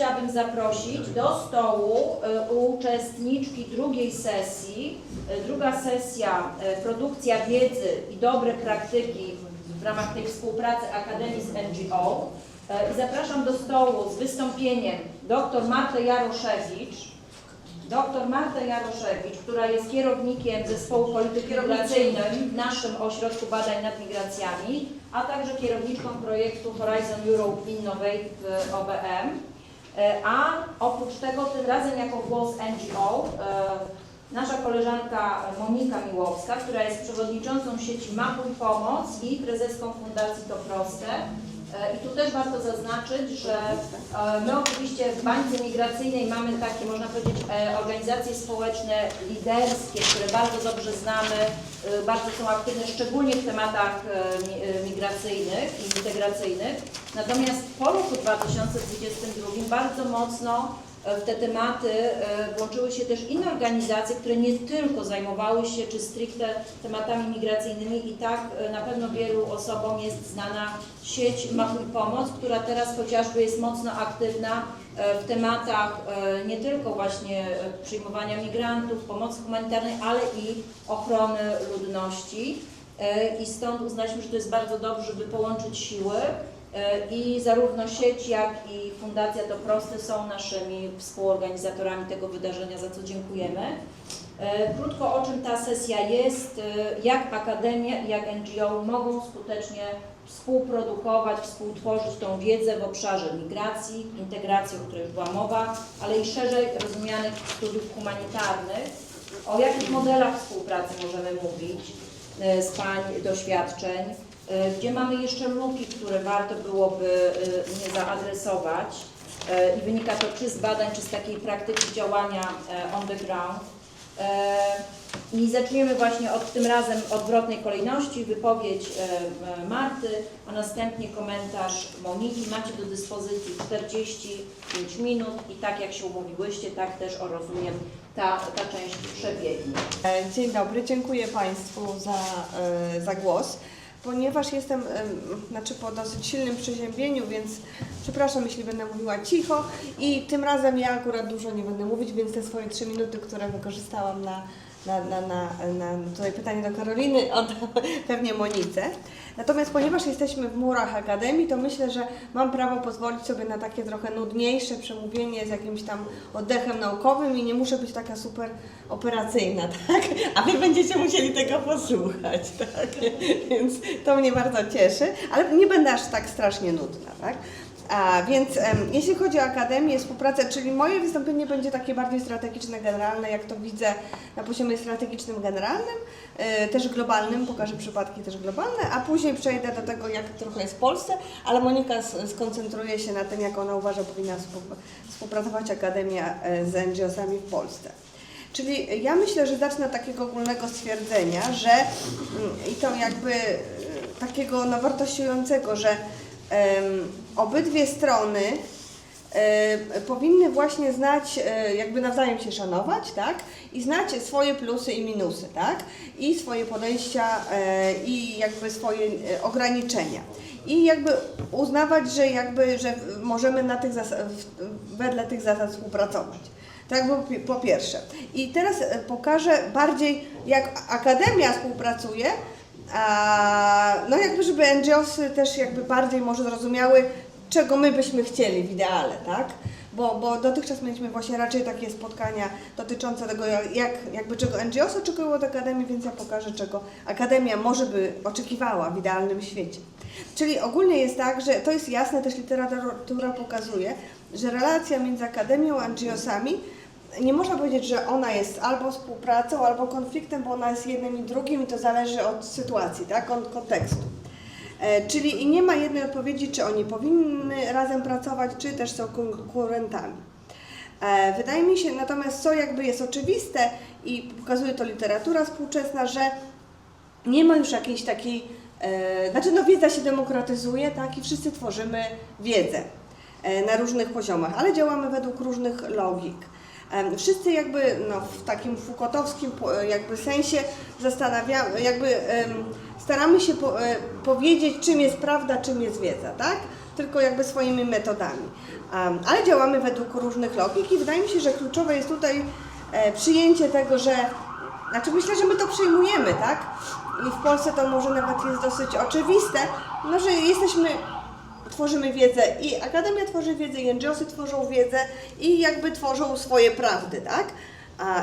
chciałabym zaprosić do stołu uczestniczki drugiej sesji. Druga sesja produkcja wiedzy i dobre praktyki w ramach tej współpracy Akademii z NGO. I zapraszam do stołu z wystąpieniem dr Martę Jaroszewicz. Dr Martę Jaroszewicz, która jest kierownikiem Zespołu Polityki Migracyjnej w naszym Ośrodku Badań nad Migracjami, a także kierowniczką projektu Horizon Europe Innovate w OBM. A oprócz tego tym razem jako głos NGO nasza koleżanka Monika Miłowska, która jest przewodniczącą sieci Mapuj Pomoc i prezeską Fundacji To Proste. I tu też warto zaznaczyć, że my oczywiście w Bańce Migracyjnej mamy takie, można powiedzieć, organizacje społeczne liderskie, które bardzo dobrze znamy, bardzo są aktywne, szczególnie w tematach migracyjnych i integracyjnych. Natomiast po roku 2022 bardzo mocno w te tematy włączyły się też inne organizacje, które nie tylko zajmowały się czy stricte tematami migracyjnymi i tak na pewno wielu osobom jest znana sieć Mapuj Pomoc, która teraz chociażby jest mocno aktywna w tematach nie tylko właśnie przyjmowania migrantów, pomocy humanitarnej, ale i ochrony ludności. I stąd uznaliśmy, że to jest bardzo dobrze, żeby połączyć siły. I zarówno sieć, jak i Fundacja To Proste są naszymi współorganizatorami tego wydarzenia, za co dziękujemy. Krótko o czym ta sesja jest, jak Akademia i jak NGO mogą skutecznie współprodukować, współtworzyć tą wiedzę w obszarze migracji, integracji, o której już była mowa, ale i szerzej rozumianych studiów humanitarnych. O jakich modelach współpracy możemy mówić z Pań doświadczeń, gdzie mamy jeszcze luki, które warto byłoby nie zaadresować i wynika to czy z badań, czy z takiej praktyki działania on the ground. I zaczniemy właśnie od tym razem odwrotnej kolejności, wypowiedź Marty, a następnie komentarz Moniki. Macie do dyspozycji 45 minut i tak jak się umówiłyście, tak też rozumiem, ta część przebiegnie. Dzień dobry, dziękuję Państwu za głos. Ponieważ jestem po dosyć silnym przeziębieniu, więc przepraszam, jeśli będę mówiła cicho i tym razem ja akurat dużo nie będę mówić, więc te swoje 3 minuty, które wykorzystałam na tutaj pytanie do Karoliny, oddam pewnie Monice. Natomiast ponieważ jesteśmy w murach Akademii, to myślę, że mam prawo pozwolić sobie na takie trochę nudniejsze przemówienie z jakimś tam oddechem naukowym i nie muszę być taka super operacyjna, tak? A Wy będziecie musieli tego posłuchać, tak? Więc to mnie bardzo cieszy, ale nie będę aż tak strasznie nudna, tak? Więc jeśli chodzi o Akademię, współpracę, czyli moje wystąpienie będzie takie bardziej strategiczne, generalne, jak to widzę na poziomie strategicznym, generalnym, też globalnym, pokażę przypadki też globalne, a później przejdę do tego, jak trochę jest w Polsce, ale Monika skoncentruje się na tym, jak ona uważa, powinna współpracować Akademia z NGO-sami w Polsce. Czyli ja myślę, że zacznę od takiego ogólnego stwierdzenia, że i to jakby takiego wartościującego, że obydwie strony powinny właśnie znać, jakby nawzajem się szanować, tak? I znać swoje plusy i minusy, tak? I swoje podejścia i jakby swoje ograniczenia. I jakby uznawać, że możemy na tych wedle tych zasad współpracować. Tak, po pierwsze. I teraz pokażę bardziej, jak Akademia współpracuje, no jakby, żeby NGO-sy też jakby bardziej może zrozumiały, czego my byśmy chcieli w ideale, tak? Bo dotychczas mieliśmy właśnie raczej takie spotkania dotyczące tego, czego NGO-sy oczekują od Akademii, więc ja pokażę, czego Akademia może by oczekiwała w idealnym świecie. Czyli ogólnie jest tak, że to jest jasne, też literatura pokazuje, że relacja między Akademią a NGO-sami nie można powiedzieć, że ona jest albo współpracą, albo konfliktem, bo ona jest jednym i drugim i to zależy od sytuacji, tak, od kontekstu. Czyli nie ma jednej odpowiedzi, czy oni powinny razem pracować, czy też są konkurentami. Wydaje mi się natomiast, co jakby jest oczywiste i pokazuje to literatura współczesna, że nie ma już jakiejś takiej, wiedza się demokratyzuje, tak, i wszyscy tworzymy wiedzę na różnych poziomach, ale działamy według różnych logik. Wszyscy jakby w takim Foucaultowskim jakby sensie staramy się powiedzieć, czym jest prawda, czym jest wiedza, tak? tylko jakby swoimi metodami. Ale działamy według różnych logik i wydaje mi się, że kluczowe jest tutaj przyjęcie tego, że, znaczy myślę, że my to przyjmujemy, tak? I w Polsce to może nawet jest dosyć oczywiste, no, że tworzymy wiedzę i Akademia tworzy wiedzę, i NGO-sy tworzą wiedzę i jakby tworzą swoje prawdy, tak?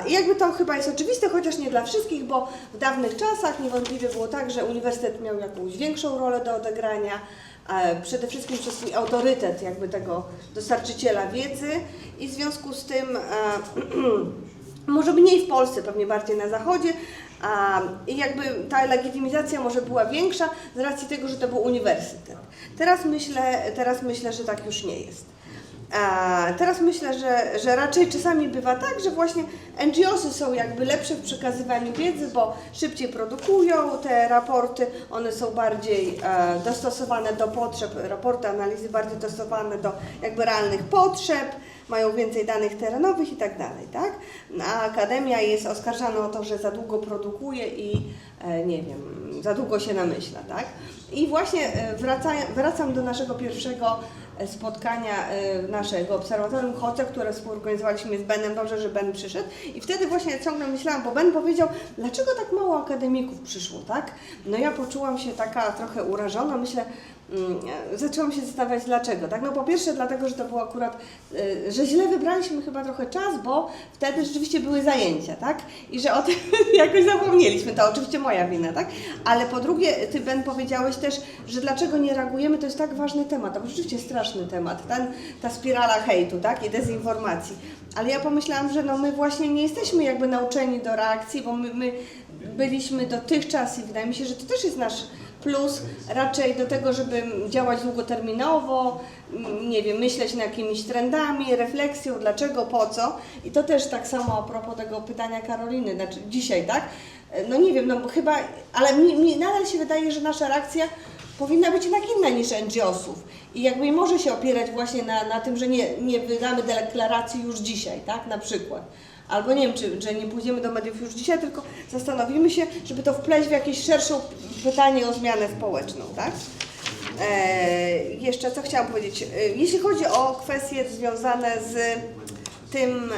I jakby to chyba jest oczywiste, chociaż nie dla wszystkich, bo w dawnych czasach niewątpliwie było tak, że uniwersytet miał jakąś większą rolę do odegrania, przede wszystkim przez swój autorytet jakby tego dostarczyciela wiedzy i w związku z tym może mniej w Polsce, pewnie bardziej na Zachodzie, i jakby ta legitymizacja może była większa z racji tego, że to był uniwersytet. Teraz myślę, że tak już nie jest. Teraz myślę, że raczej czasami bywa tak, że właśnie NGO-sy są jakby lepsze w przekazywaniu wiedzy, bo szybciej produkują te raporty, one są bardziej dostosowane do potrzeb, raporty, analizy bardziej dostosowane do jakby realnych potrzeb, mają więcej danych terenowych i tak dalej, tak? A Akademia jest oskarżana o to, że za długo produkuje i nie wiem, za długo się namyśla, tak? I właśnie wracam do naszego pierwszego spotkania naszego obserwatorium HOCE, które współorganizowaliśmy z Benem. Dobrze, że Ben przyszedł. I wtedy właśnie ciągle myślałam, bo Ben powiedział, dlaczego tak mało akademików przyszło, tak? No ja poczułam się taka trochę urażona, myślę, zaczęłam się zastanawiać dlaczego, tak? No po pierwsze dlatego, że to było akurat, że źle wybraliśmy chyba trochę czas, bo wtedy rzeczywiście były zajęcia, tak? I że o tym jakoś zapomnieliśmy, to oczywiście moja wina, tak? Ale po drugie, Ty, Ben, powiedziałeś też, że dlaczego nie reagujemy, to jest tak ważny temat, to rzeczywiście straszny temat, ta spirala hejtu, tak? I dezinformacji. Ale ja pomyślałam, że no my właśnie nie jesteśmy jakby nauczeni do reakcji, bo my byliśmy dotychczas i wydaje mi się, że to też jest nasz plus raczej do tego, żeby działać długoterminowo, nie wiem, myśleć nad jakimiś trendami, refleksją, dlaczego, po co. I to też tak samo a propos tego pytania Karoliny, znaczy dzisiaj, tak? No nie wiem, no bo chyba, ale mi nadal się wydaje, że nasza reakcja powinna być jednak inna niż NGO-sów. I jakby nie może się opierać właśnie na tym, że nie wydamy deklaracji już dzisiaj, tak? Na przykład. Albo nie wiem, że nie pójdziemy do mediów już dzisiaj, tylko zastanowimy się, żeby to wpleść w jakieś szersze pytanie o zmianę społeczną, tak? Jeszcze co chciałam powiedzieć? Jeśli chodzi o kwestie związane z tym,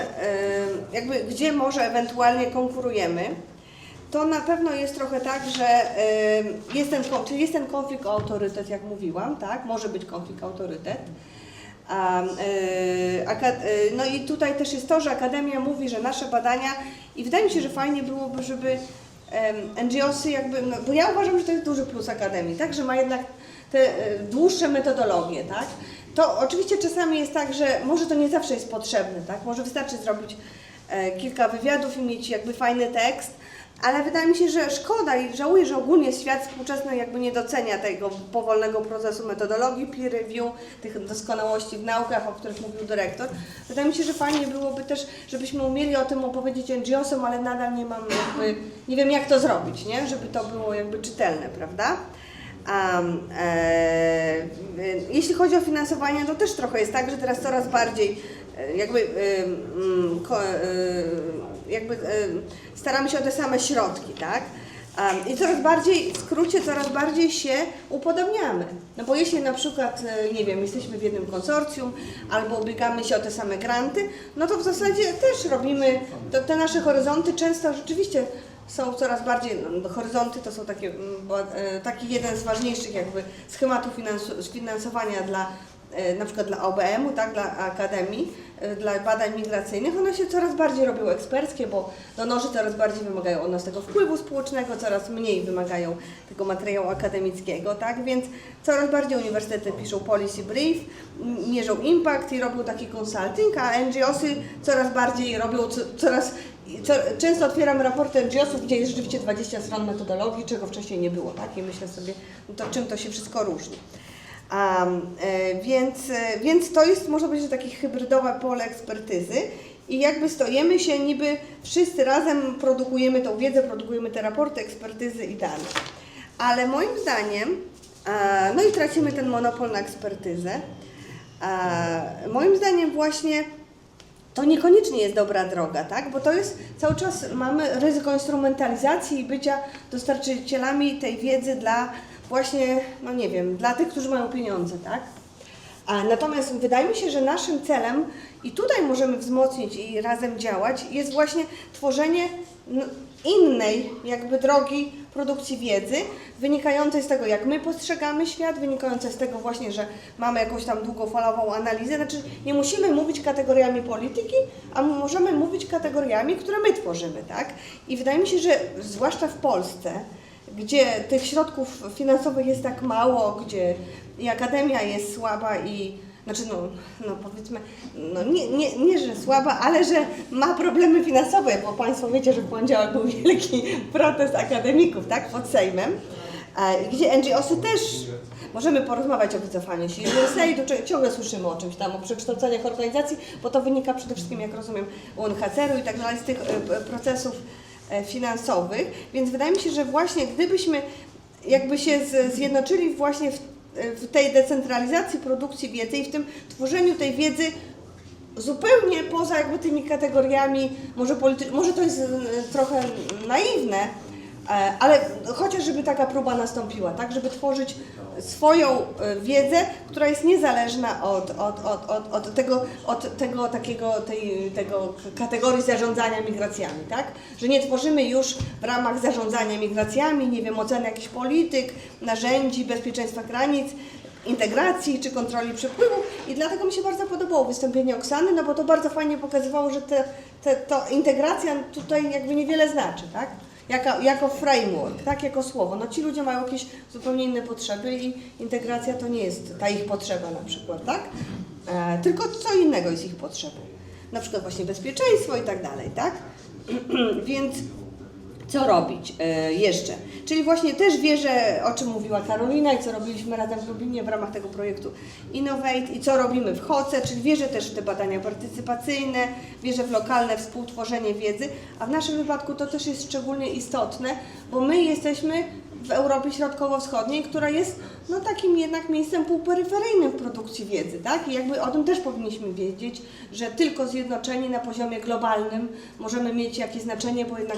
jakby gdzie może ewentualnie konkurujemy, to na pewno jest trochę tak, że jest ten konflikt o autorytet, jak mówiłam, tak? Może być konflikt o autorytet. No i tutaj też jest to, że Akademia mówi, że nasze badania i wydaje mi się, że fajnie byłoby, żeby NGO-sy jakby, no, bo ja uważam, że to jest duży plus Akademii, tak, że ma jednak te dłuższe metodologie, tak. To oczywiście czasami jest tak, że może to nie zawsze jest potrzebne, tak, może wystarczy zrobić kilka wywiadów i mieć jakby fajny tekst, ale wydaje mi się, że szkoda i żałuję, że ogólnie świat współczesny jakby nie docenia tego powolnego procesu metodologii, peer review, tych doskonałości w naukach, o których mówił dyrektor. Wydaje mi się, że fajnie byłoby też, żebyśmy umieli o tym opowiedzieć NGO-som, ale nadal nie wiem jak to zrobić, nie? Żeby to było jakby czytelne, prawda? Jeśli chodzi o finansowanie, to też trochę jest tak, że teraz coraz bardziej staramy się o te same środki, tak? I coraz bardziej się upodobniamy. No bo jeśli na przykład, nie wiem, jesteśmy w jednym konsorcjum albo ubiegamy się o te same granty, no to w zasadzie też robimy, te nasze horyzonty często rzeczywiście są coraz bardziej, no, horyzonty to są taki jeden z ważniejszych jakby schematów finansowania dla na przykład dla OBM-u, tak, dla Akademii, dla badań migracyjnych, one się coraz bardziej robią eksperckie, bo donorzy coraz bardziej wymagają od nas tego wpływu społecznego, coraz mniej wymagają tego materiału akademickiego, tak, więc coraz bardziej uniwersytety piszą policy brief, mierzą impact i robią taki consulting, a NGO-sy coraz bardziej robią, często otwieram raporty NGO-sów, gdzie jest rzeczywiście 20 stron metodologii, czego wcześniej nie było, tak, i myślę sobie, no to czym to się wszystko różni. Więc to jest, można powiedzieć, takie hybrydowe pole ekspertyzy i jakby stojemy się, niby wszyscy razem produkujemy tą wiedzę, produkujemy te raporty, ekspertyzy i dane. Ale moim zdaniem, no i tracimy ten monopol na ekspertyzę, moim zdaniem właśnie to niekoniecznie jest dobra droga, tak? Bo to jest, cały czas mamy ryzyko instrumentalizacji i bycia dostarczycielami tej wiedzy dla właśnie, no nie wiem, dla tych, którzy mają pieniądze, tak? Natomiast wydaje mi się, że naszym celem, i tutaj możemy wzmocnić i razem działać, jest właśnie tworzenie innej jakby drogi produkcji wiedzy, wynikającej z tego, jak my postrzegamy świat, wynikającej z tego właśnie, że mamy jakąś tam długofalową analizę. Znaczy nie musimy mówić kategoriami polityki, a możemy mówić kategoriami, które my tworzymy, tak? I wydaje mi się, że zwłaszcza w Polsce, gdzie tych środków finansowych jest tak mało, gdzie i akademia jest słaba i znaczy powiedzmy, nie, że słaba, ale że ma problemy finansowe, bo Państwo wiecie, że w poniedziałek był wielki protest akademików, tak, pod Sejmem, gdzie NGO-sy też, możemy porozmawiać o wycofaniu się USAID, ciągle słyszymy o czymś tam, o przekształceniach organizacji, bo to wynika przede wszystkim, jak rozumiem, UNHCR-u i tak dalej, z tych procesów finansowych, więc wydaje mi się, że właśnie gdybyśmy jakby się zjednoczyli właśnie w tej decentralizacji produkcji wiedzy i w tym tworzeniu tej wiedzy zupełnie poza jakby tymi kategoriami, może to jest trochę naiwne, ale chociaż żeby taka próba nastąpiła, tak, żeby tworzyć swoją wiedzę, która jest niezależna od tego kategorii zarządzania migracjami, tak, że nie tworzymy już w ramach zarządzania migracjami, nie wiem, oceny jakichś polityk, narzędzi, bezpieczeństwa granic, integracji czy kontroli przepływu i dlatego mi się bardzo podobało wystąpienie Oksany, no bo to bardzo fajnie pokazywało, że to integracja tutaj jakby niewiele znaczy, tak? Jako framework, tak, jako słowo. No ci ludzie mają jakieś zupełnie inne potrzeby i integracja to nie jest ta ich potrzeba na przykład, tak? Tylko co innego jest ich potrzebą. Na przykład właśnie bezpieczeństwo i tak dalej, tak? Więc co robić jeszcze? Czyli właśnie też wierzę, o czym mówiła Karolina i co robiliśmy razem w Lublinie w ramach tego projektu Innovate i co robimy w HOCE, czyli wierzę też w te badania partycypacyjne, wierzę w lokalne współtworzenie wiedzy, a w naszym wypadku to też jest szczególnie istotne, bo my jesteśmy w Europie Środkowo-Wschodniej, która jest takim jednak miejscem półperyferyjnym w produkcji wiedzy, tak? I jakby o tym też powinniśmy wiedzieć, że tylko zjednoczeni na poziomie globalnym możemy mieć jakieś znaczenie, bo jednak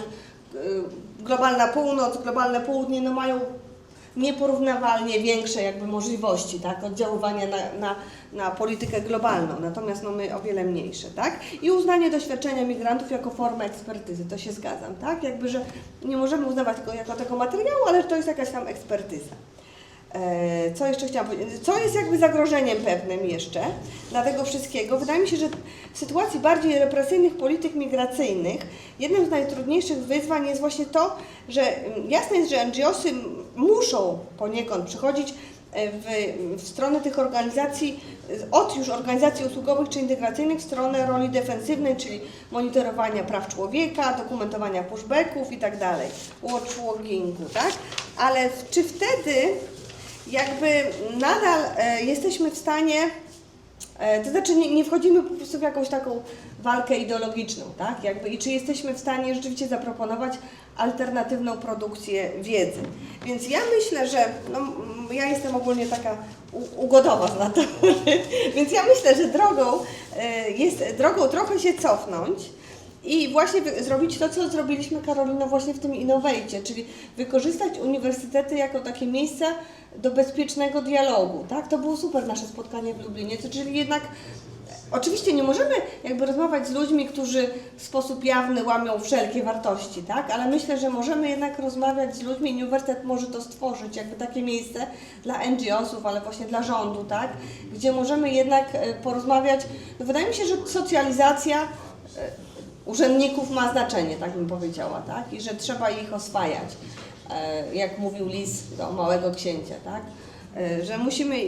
globalna północ, globalne południe mają nieporównywalnie większe jakby możliwości, tak, oddziaływania na politykę globalną, natomiast my o wiele mniejsze, tak? I uznanie doświadczenia migrantów jako formę ekspertyzy, to się zgadzam, tak? Jakby, że nie możemy uznawać tego jako tego materiału, ale to jest jakaś tam ekspertyza. Co jeszcze chciałam powiedzieć? Co jest jakby zagrożeniem pewnym jeszcze dla tego wszystkiego? Wydaje mi się, że w sytuacji bardziej represyjnych polityk migracyjnych jednym z najtrudniejszych wyzwań jest właśnie to, że jasne jest, że NGO-sy muszą poniekąd przychodzić w stronę tych organizacji, od już organizacji usługowych czy integracyjnych, w stronę roli defensywnej, czyli monitorowania praw człowieka, dokumentowania pushbacków i tak dalej, watchlogingu, tak? Ale czy wtedy jakby nadal jesteśmy w stanie, to znaczy nie wchodzimy po prostu w jakąś taką walkę ideologiczną, tak? Jakby, i czy jesteśmy w stanie rzeczywiście zaproponować alternatywną produkcję wiedzy. Więc ja myślę, że ja jestem ogólnie taka ugodowa z natury, więc ja myślę, że drogą trochę się cofnąć i właśnie zrobić to, co zrobiliśmy, Karolino, właśnie w tym Innovate, czyli wykorzystać uniwersytety jako takie miejsca do bezpiecznego dialogu, tak? To było super nasze spotkanie w Lublinie, czyli jednak oczywiście nie możemy jakby rozmawiać z ludźmi, którzy w sposób jawny łamią wszelkie wartości, tak? Ale myślę, że możemy jednak rozmawiać z ludźmi i uniwersytet może to stworzyć, jakby takie miejsce dla NGO-sów, ale właśnie dla rządu, tak? Gdzie możemy jednak porozmawiać. Wydaje mi się, że socjalizacja urzędników ma znaczenie, tak bym powiedziała, tak? I że trzeba ich oswajać, jak mówił Lis do Małego Księcia, tak? Że musimy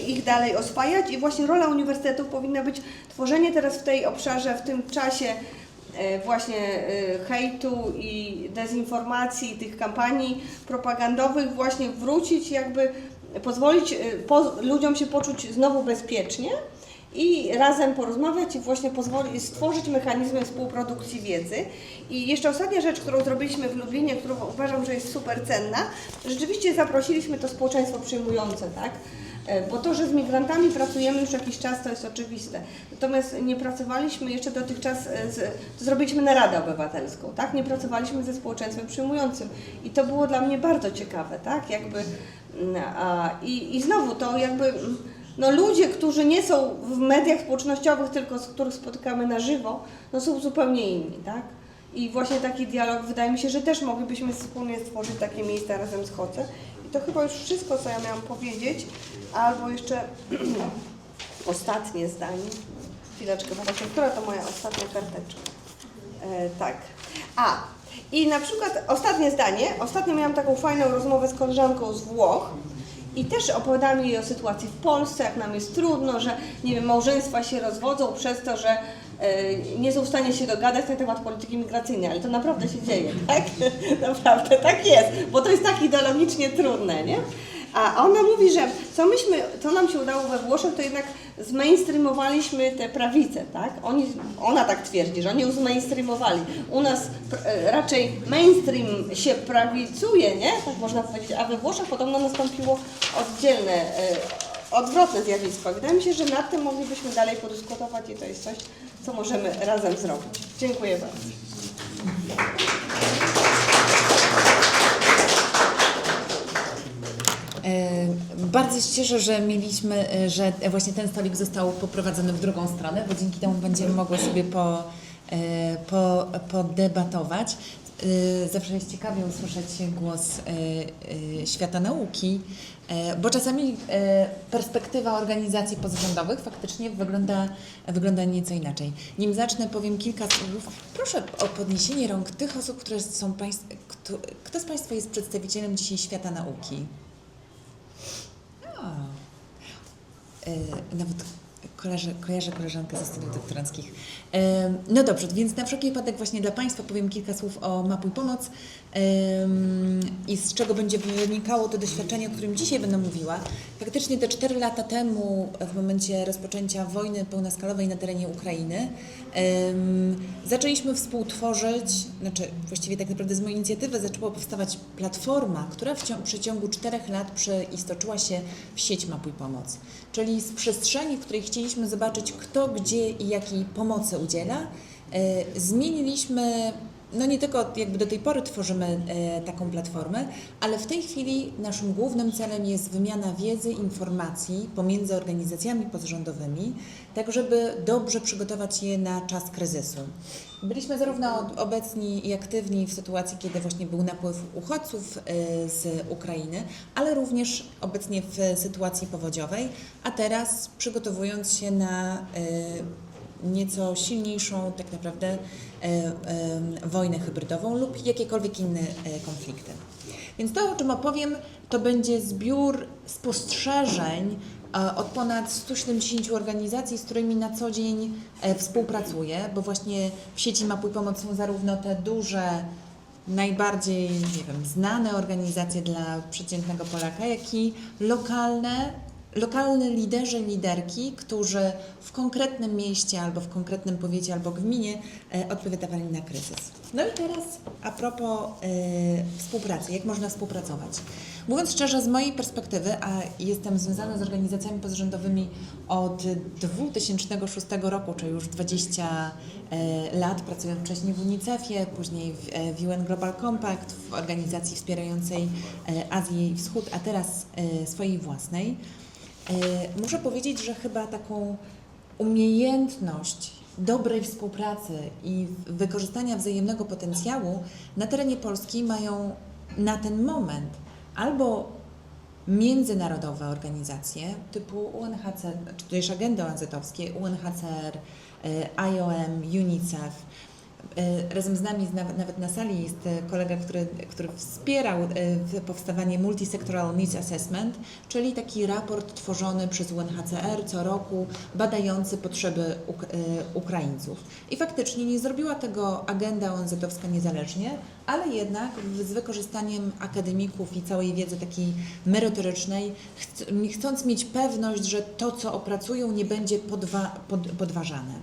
ich dalej oswajać i właśnie rola uniwersytetów powinna być tworzenie teraz w tej obszarze, w tym czasie właśnie hejtu i dezinformacji, tych kampanii propagandowych, właśnie wrócić, jakby pozwolić ludziom się poczuć znowu bezpiecznie i razem porozmawiać i właśnie stworzyć mechanizmy współprodukcji wiedzy. I jeszcze ostatnia rzecz, którą zrobiliśmy w Lublinie, którą uważam, że jest super cenna, rzeczywiście zaprosiliśmy to społeczeństwo przyjmujące, tak? Bo to, że z migrantami pracujemy już jakiś czas, to jest oczywiste. Natomiast nie pracowaliśmy jeszcze dotychczas, to zrobiliśmy naradę obywatelską, tak? Nie pracowaliśmy ze społeczeństwem przyjmującym i to było dla mnie bardzo ciekawe, tak? Jakby, i znowu to jakby no ludzie, którzy nie są w mediach społecznościowych, tylko z których spotykamy na żywo, no są zupełnie inni, tak? I właśnie taki dialog, wydaje mi się, że też moglibyśmy wspólnie stworzyć takie miejsca razem z HOCE. I to chyba już wszystko, co ja miałam powiedzieć, albo jeszcze ostatnie zdanie. Chwileczkę, bo właśnie, która to moja ostatnia karteczka? Tak. I na przykład ostatnie zdanie. Ostatnio miałam taką fajną rozmowę z koleżanką z Włoch i też opowiadałam jej o sytuacji w Polsce, jak nam jest trudno, że nie wiem, małżeństwa się rozwodzą przez to, że nie są w stanie się dogadać na temat polityki migracyjnej, ale to naprawdę się dzieje, tak? Naprawdę tak jest, bo to jest tak ideologicznie trudne, nie? A ona mówi, że co nam się udało we Włoszech, to jednak zmainstreamowaliśmy te prawice, tak? Ona tak twierdzi, że oni ją zmainstreamowali. U nas raczej mainstream się prawicuje, nie? Tak można powiedzieć, a we Włoszech podobno nastąpiło odwrotne zjawisko. Wydaje mi się, że nad tym moglibyśmy dalej podyskutować i to jest coś, co możemy razem zrobić. Dziękuję bardzo. Bardzo się cieszę, że właśnie ten stolik został poprowadzony w drugą stronę, bo dzięki temu będziemy mogły sobie podebatować. Zawsze jest ciekawie usłyszeć głos świata nauki, bo czasami perspektywa organizacji pozarządowych faktycznie wygląda nieco inaczej. Nim zacznę, powiem kilka słów. Proszę o podniesienie rąk tych osób, które są kto z Państwa jest przedstawicielem dzisiaj świata nauki? Nawet kojarzę koleżankę ze studiów doktoranckich. No dobrze, więc na wszelki wypadek właśnie dla Państwa powiem kilka słów o Mapuj Pomoc i z czego będzie wynikało to doświadczenie, o którym dzisiaj będę mówiła. Faktycznie te 4 lata temu, w momencie rozpoczęcia wojny pełnoskalowej na terenie Ukrainy, zaczęliśmy współtworzyć, właściwie tak naprawdę z mojej inicjatywy zaczęła powstawać platforma, która w przeciągu 4 lat przeistoczyła się w sieć Mapuj Pomoc. Czyli z przestrzeni, w której chcieliśmy zobaczyć, kto, gdzie i jakiej pomocy udziela, zmieniliśmy, no nie tylko jakby do tej pory tworzymy taką platformę, ale w tej chwili naszym głównym celem jest wymiana wiedzy, informacji pomiędzy organizacjami pozarządowymi, tak żeby dobrze przygotować je na czas kryzysu. Byliśmy zarówno obecni i aktywni w sytuacji, kiedy właśnie był napływ uchodźców z Ukrainy, ale również obecnie w sytuacji powodziowej, a teraz przygotowując się na nieco silniejszą tak naprawdę wojnę hybrydową lub jakiekolwiek inne konflikty. Więc to, o czym opowiem, to będzie zbiór spostrzeżeń od ponad 170 organizacji, z którymi na co dzień współpracuję, bo właśnie w sieci Mapuj Pomoc są zarówno te duże, najbardziej, znane organizacje dla przeciętnego Polaka, jak i lokalne liderzy, liderki, którzy w konkretnym mieście, albo w konkretnym powiecie, albo gminie odpowiadali na kryzys. No i teraz a propos współpracy, jak można współpracować. Mówiąc szczerze, z mojej perspektywy, a jestem związana z organizacjami pozarządowymi od 2006 roku, czyli już 20 lat, pracując wcześniej w UNICEF-ie, później w UN Global Compact, w organizacji wspierającej Azję i Wschód, a teraz swojej własnej. Muszę powiedzieć, że chyba taką umiejętność dobrej współpracy i wykorzystania wzajemnego potencjału na terenie Polski mają na ten moment albo międzynarodowe organizacje typu UNHCR, czy też agendy ONZ-owskie, UNHCR, IOM, UNICEF. Razem z nami, nawet na sali, jest kolega, który wspierał powstawanie Multisectoral Needs Assessment, czyli taki raport tworzony przez UNHCR co roku, badający potrzeby Ukraińców. I faktycznie nie zrobiła tego agenda ONZ-owska niezależnie, ale jednak z wykorzystaniem akademików i całej wiedzy takiej merytorycznej, chcąc mieć pewność, że to, co opracują, nie będzie podważane.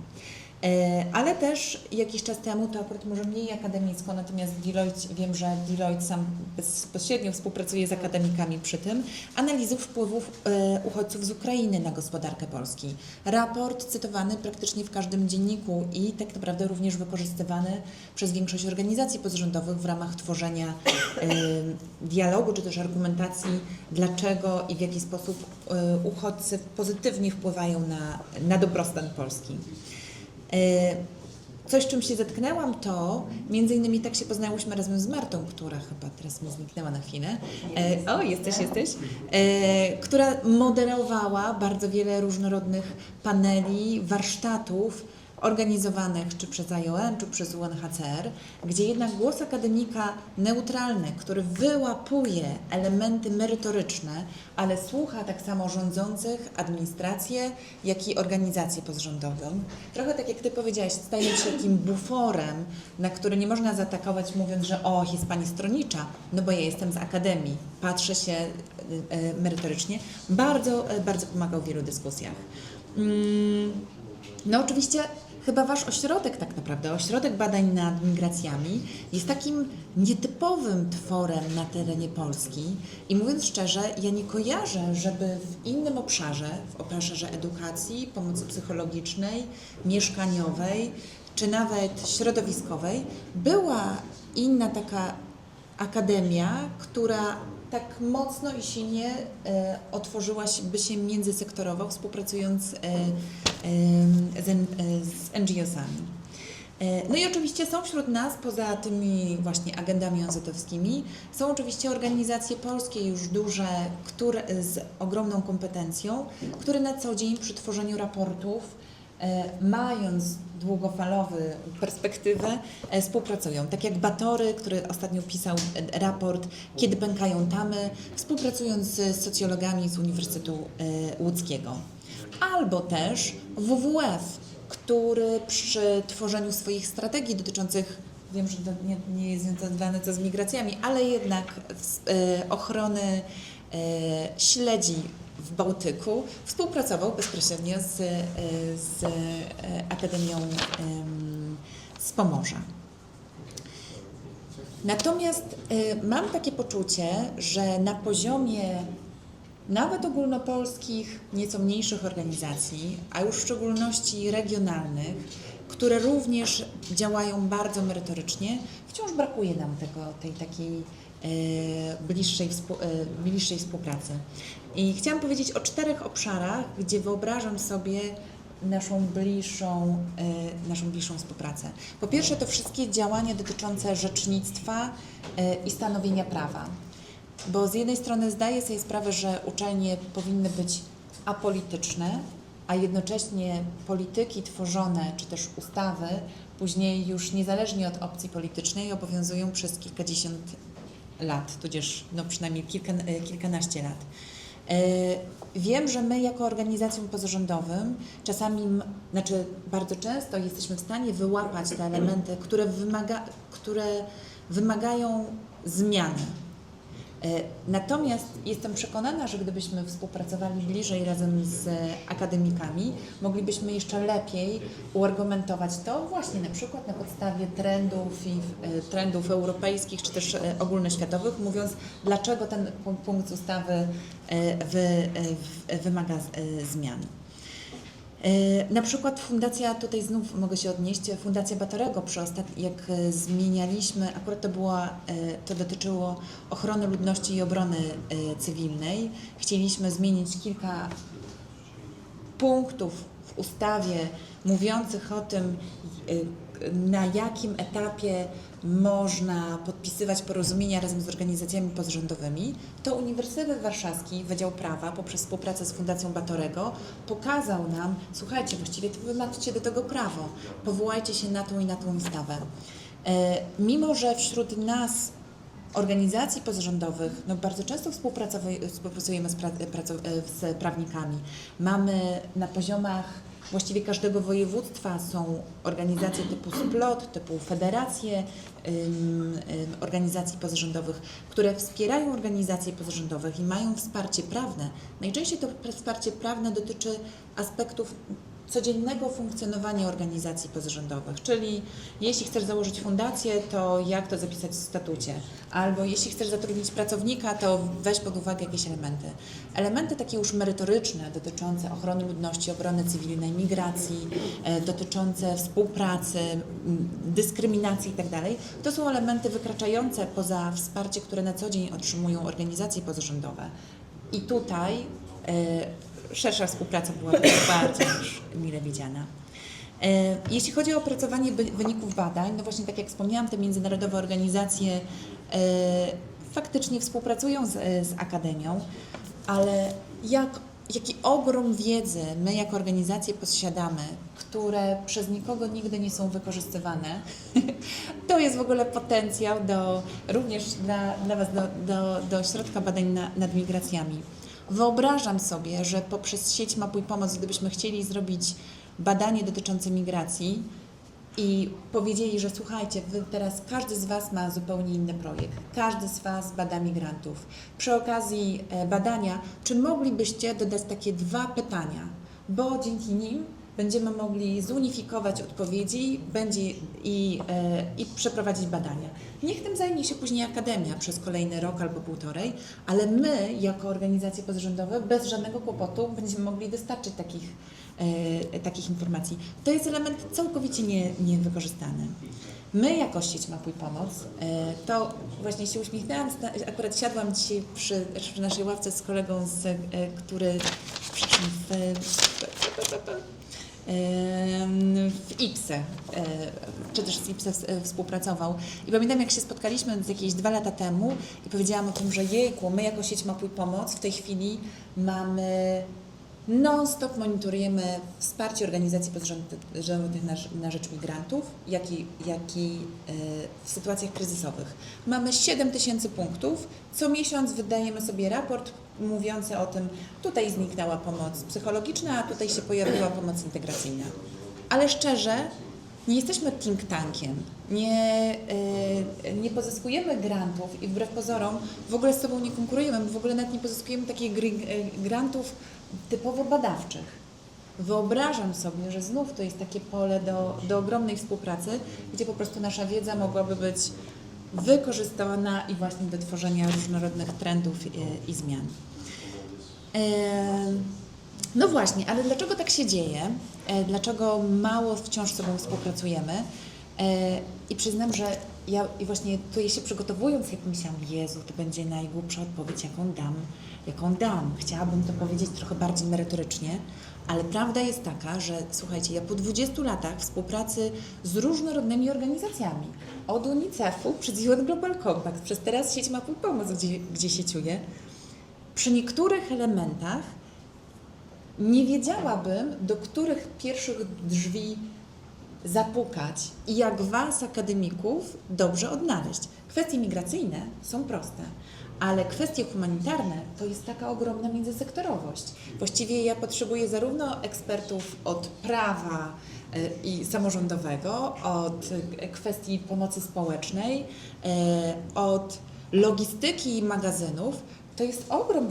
Ale też jakiś czas temu, to akurat może mniej akademicko, natomiast Deloitte, wiem, że Deloitte sam bezpośrednio współpracuje z akademikami przy tym, analizy wpływów uchodźców z Ukrainy na gospodarkę Polski. Raport cytowany praktycznie w każdym dzienniku i tak naprawdę również wykorzystywany przez większość organizacji pozarządowych w ramach tworzenia dialogu czy też argumentacji, dlaczego i w jaki sposób uchodźcy pozytywnie wpływają na dobrostan Polski. Coś, czym się zetknęłam, to między innymi tak się poznałyśmy razem z Martą, która chyba teraz mi zniknęła na chwilę. Jesteś. Która moderowała bardzo wiele różnorodnych paneli, warsztatów organizowanych czy przez IOM, czy przez UNHCR, gdzie jednak głos akademika neutralny, który wyłapuje elementy merytoryczne, ale słucha tak samo rządzących, administrację, jak i organizację pozarządową. Trochę tak jak Ty powiedziałaś, staje się takim buforem, na który nie można zaatakować mówiąc, że jest Pani stronnicza, no bo ja jestem z akademii, patrzę się merytorycznie. Bardzo pomagał w wielu dyskusjach. No oczywiście chyba Wasz ośrodek tak naprawdę, Ośrodek Badań nad Migracjami jest takim nietypowym tworem na terenie Polski i mówiąc szczerze, ja nie kojarzę, żeby w innym obszarze, w obszarze edukacji, pomocy psychologicznej, mieszkaniowej czy nawet środowiskowej była inna taka akademia, która tak mocno i silnie otworzyłaby się międzysektorowo, współpracując z NGO-sami. No i oczywiście są wśród nas, poza tymi właśnie agendami ONZ-owskimi, są oczywiście organizacje polskie już duże, które z ogromną kompetencją, które na co dzień przy tworzeniu raportów, mając długofalową perspektywę, współpracują. Tak jak Batory, który ostatnio pisał raport Kiedy pękają tamy, współpracując z socjologami z Uniwersytetu Łódzkiego. Albo też WWF, który przy tworzeniu swoich strategii dotyczących, wiem, że to nie jest związane co z migracjami, ale jednak ochrony śledzi w Bałtyku, współpracował bezpośrednio z Akademią z Pomorza. Natomiast mam takie poczucie, że na poziomie nawet ogólnopolskich, nieco mniejszych organizacji, a już w szczególności regionalnych, które również działają bardzo merytorycznie, wciąż brakuje nam tej takiej bliższej współpracy. I chciałam powiedzieć o 4 obszarach, gdzie wyobrażam sobie naszą bliższą współpracę. Po pierwsze, to wszystkie działania dotyczące rzecznictwa i stanowienia prawa. Bo z jednej strony zdaję sobie sprawę, że uczelnie powinny być apolityczne, a jednocześnie polityki tworzone, czy też ustawy, później już niezależnie od opcji politycznej obowiązują przez kilkadziesiąt lat, tudzież przynajmniej kilkanaście lat. Wiem, że my jako organizacją pozarządowym bardzo często jesteśmy w stanie wyłapać te elementy, które wymagają zmiany. Natomiast jestem przekonana, że gdybyśmy współpracowali bliżej razem z akademikami, moglibyśmy jeszcze lepiej uargumentować to właśnie na przykład na podstawie trendów europejskich czy też ogólnoświatowych, mówiąc, dlaczego ten punkt ustawy wymaga zmian. Na przykład fundacja, tutaj znów mogę się odnieść, Fundacja Batorego, jak zmienialiśmy, akurat to dotyczyło ochrony ludności i obrony cywilnej. Chcieliśmy zmienić kilka punktów w ustawie mówiących o tym, na jakim etapie można podpisywać porozumienia razem z organizacjami pozarządowymi, to Uniwersytet Warszawski, Wydział Prawa, poprzez współpracę z Fundacją Batorego, pokazał nam, słuchajcie, właściwie to wy macie do tego prawo, powołajcie się na tą i na tą ustawę. Mimo że wśród nas, organizacji pozarządowych, bardzo często współpracujemy z prawnikami. Mamy na poziomach właściwie każdego województwa są organizacje typu SPLOT, typu federacje organizacji pozarządowych, które wspierają organizacje pozarządowe i mają wsparcie prawne. Najczęściej to wsparcie prawne dotyczy aspektów codziennego funkcjonowania organizacji pozarządowych, czyli jeśli chcesz założyć fundację, to jak to zapisać w statucie, albo jeśli chcesz zatrudnić pracownika, to weź pod uwagę jakieś elementy. Elementy takie już merytoryczne, dotyczące ochrony ludności, obrony cywilnej, migracji, dotyczące współpracy, dyskryminacji itd., to są elementy wykraczające poza wsparcie, które na co dzień otrzymują organizacje pozarządowe. I tutaj szersza współpraca była bardzo już mile widziana. Jeśli chodzi o opracowanie wyników badań, no właśnie tak jak wspomniałam, te międzynarodowe organizacje faktycznie współpracują z Akademią, ale jaki ogrom wiedzy my jako organizacje posiadamy, które przez nikogo nigdy nie są wykorzystywane, to jest w ogóle potencjał również dla Was do Ośrodka Badań nad Migracjami. Wyobrażam sobie, że poprzez sieć Mapuj Pomoc, gdybyśmy chcieli zrobić badanie dotyczące migracji i powiedzieli, że słuchajcie, wy teraz każdy z Was ma zupełnie inny projekt, każdy z Was bada migrantów. Przy okazji badania, czy moglibyście dodać takie 2 pytania, bo dzięki nim będziemy mogli zunifikować odpowiedzi i przeprowadzić badania. Niech tym zajmie się później Akademia przez kolejny rok albo 1,5, ale my jako organizacje pozarządowe bez żadnego kłopotu będziemy mogli dostarczyć takich informacji. To jest element całkowicie niewykorzystany. My jako sieć Mapuj Pomoc, to właśnie się uśmiechnęłam, akurat siadłam dzisiaj przy naszej ławce z kolegą, który w IPSE, czy też z IPSE współpracował. I pamiętam, jak się spotkaliśmy jakieś 2 lata temu i powiedziałam o tym, że jejku, my jako sieć Mapuj Pomoc w tej chwili mamy non-stop monitorujemy wsparcie organizacji pozarządowych na rzecz migrantów, jak i w sytuacjach kryzysowych. Mamy 7000 punktów, co miesiąc wydajemy sobie raport mówiący o tym, tutaj zniknęła pomoc psychologiczna, a tutaj się pojawiła pomoc integracyjna. Ale szczerze, nie jesteśmy think tankiem, nie pozyskujemy grantów i wbrew pozorom w ogóle z sobą nie konkurujemy, my w ogóle nawet nie pozyskujemy takich grantów typowo badawczych. Wyobrażam sobie, że znów to jest takie pole do ogromnej współpracy, gdzie po prostu nasza wiedza mogłaby być wykorzystywana i właśnie do tworzenia różnorodnych trendów i zmian. No właśnie, ale dlaczego tak się dzieje? Dlaczego mało wciąż z sobą współpracujemy? I przyznam, że ja się przygotowując, jak myślałam, Jezu, to będzie najgłupsza odpowiedź, jaką dam. Chciałabym to powiedzieć trochę bardziej merytorycznie, ale prawda jest taka, że słuchajcie, ja po 20 latach współpracy z różnorodnymi organizacjami, od UNICEF-u, przez UN Global Compact, przez teraz sieć Mapuj Pomoc, gdzie sieciuję, przy niektórych elementach nie wiedziałabym, do których pierwszych drzwi zapukać i jak Was, akademików, dobrze odnaleźć. Kwestie migracyjne są proste, ale kwestie humanitarne to jest taka ogromna międzysektorowość. Właściwie ja potrzebuję zarówno ekspertów od prawa i samorządowego, od kwestii pomocy społecznej, od logistyki i magazynów. To jest ogrom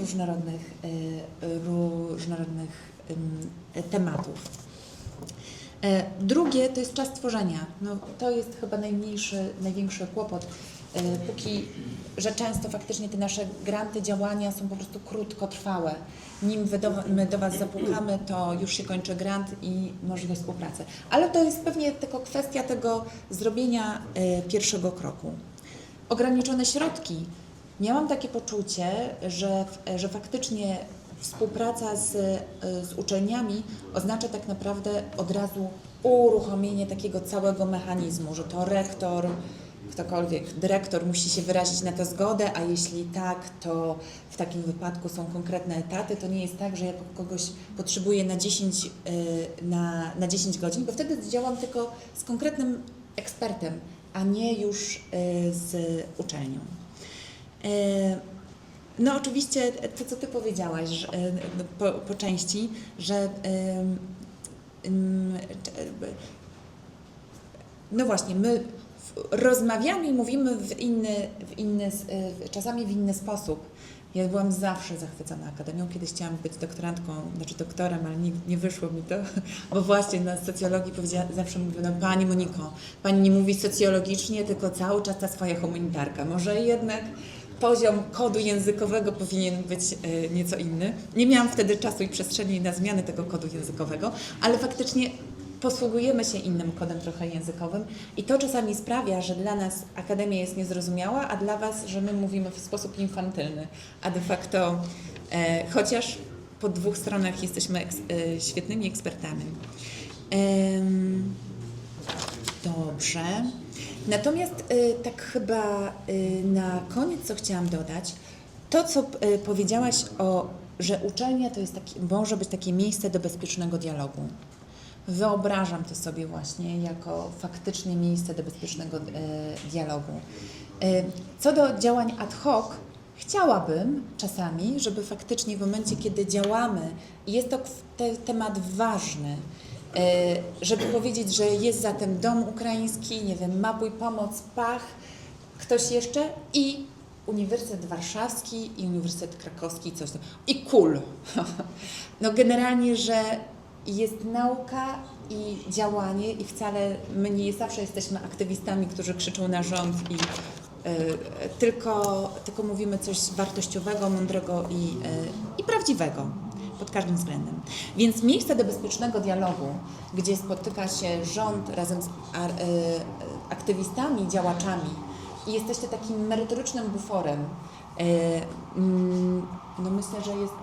różnorodnych tematów. Drugie to jest czas tworzenia. No, to jest chyba największy kłopot, że często faktycznie te nasze granty, działania są po prostu krótkotrwałe. Nim my do Was zapukamy, to już się kończy grant i możliwość współpracy. Ale to jest pewnie tylko kwestia tego zrobienia pierwszego kroku. Ograniczone środki. Miałam takie poczucie, że faktycznie współpraca z uczelniami oznacza tak naprawdę od razu uruchomienie takiego całego mechanizmu, że to rektor, ktokolwiek, dyrektor musi się wyrazić na to zgodę, a jeśli tak, to w takim wypadku są konkretne etaty. To nie jest tak, że ja kogoś potrzebuję na 10 godzin, bo wtedy działam tylko z konkretnym ekspertem, a nie już z uczelnią. No oczywiście to, co Ty powiedziałaś że, po części, że no właśnie, my rozmawiamy i mówimy czasami w inny sposób. Ja byłam zawsze zachwycona akademią. Kiedyś chciałam być doktorantką, znaczy doktorem, ale nie wyszło mi to, bo właśnie na socjologii zawsze mówiono, Pani Moniko, Pani nie mówi socjologicznie, tylko cały czas ta swoja humanitarka. Może jednak poziom kodu językowego powinien być nieco inny. Nie miałam wtedy czasu i przestrzeni na zmianę tego kodu językowego, ale faktycznie posługujemy się innym kodem trochę językowym i to czasami sprawia, że dla nas akademia jest niezrozumiała, a dla Was, że my mówimy w sposób infantylny, a de facto chociaż po dwóch stronach jesteśmy świetnymi ekspertami. Dobrze. Natomiast tak chyba na koniec, co chciałam dodać, to co powiedziałaś że uczelnia to jest może być takie miejsce do bezpiecznego dialogu. Wyobrażam to sobie właśnie jako faktycznie miejsce do bezpiecznego dialogu. Co do działań ad hoc, chciałabym czasami, żeby faktycznie w momencie, kiedy działamy i jest to temat ważny, żeby powiedzieć, że jest zatem Dom Ukraiński, nie wiem, Mapuj, Pomoc, Pach, ktoś jeszcze i Uniwersytet Warszawski i Uniwersytet Krakowski, coś tam. I KUL. No generalnie, że jest nauka i działanie i wcale my nie zawsze jesteśmy aktywistami, którzy krzyczą na rząd i tylko mówimy coś wartościowego, mądrego i prawdziwego pod każdym względem. Więc miejsce do bezpiecznego dialogu, gdzie spotyka się rząd razem z aktywistami, działaczami i jesteście takim merytorycznym buforem, no myślę, że jest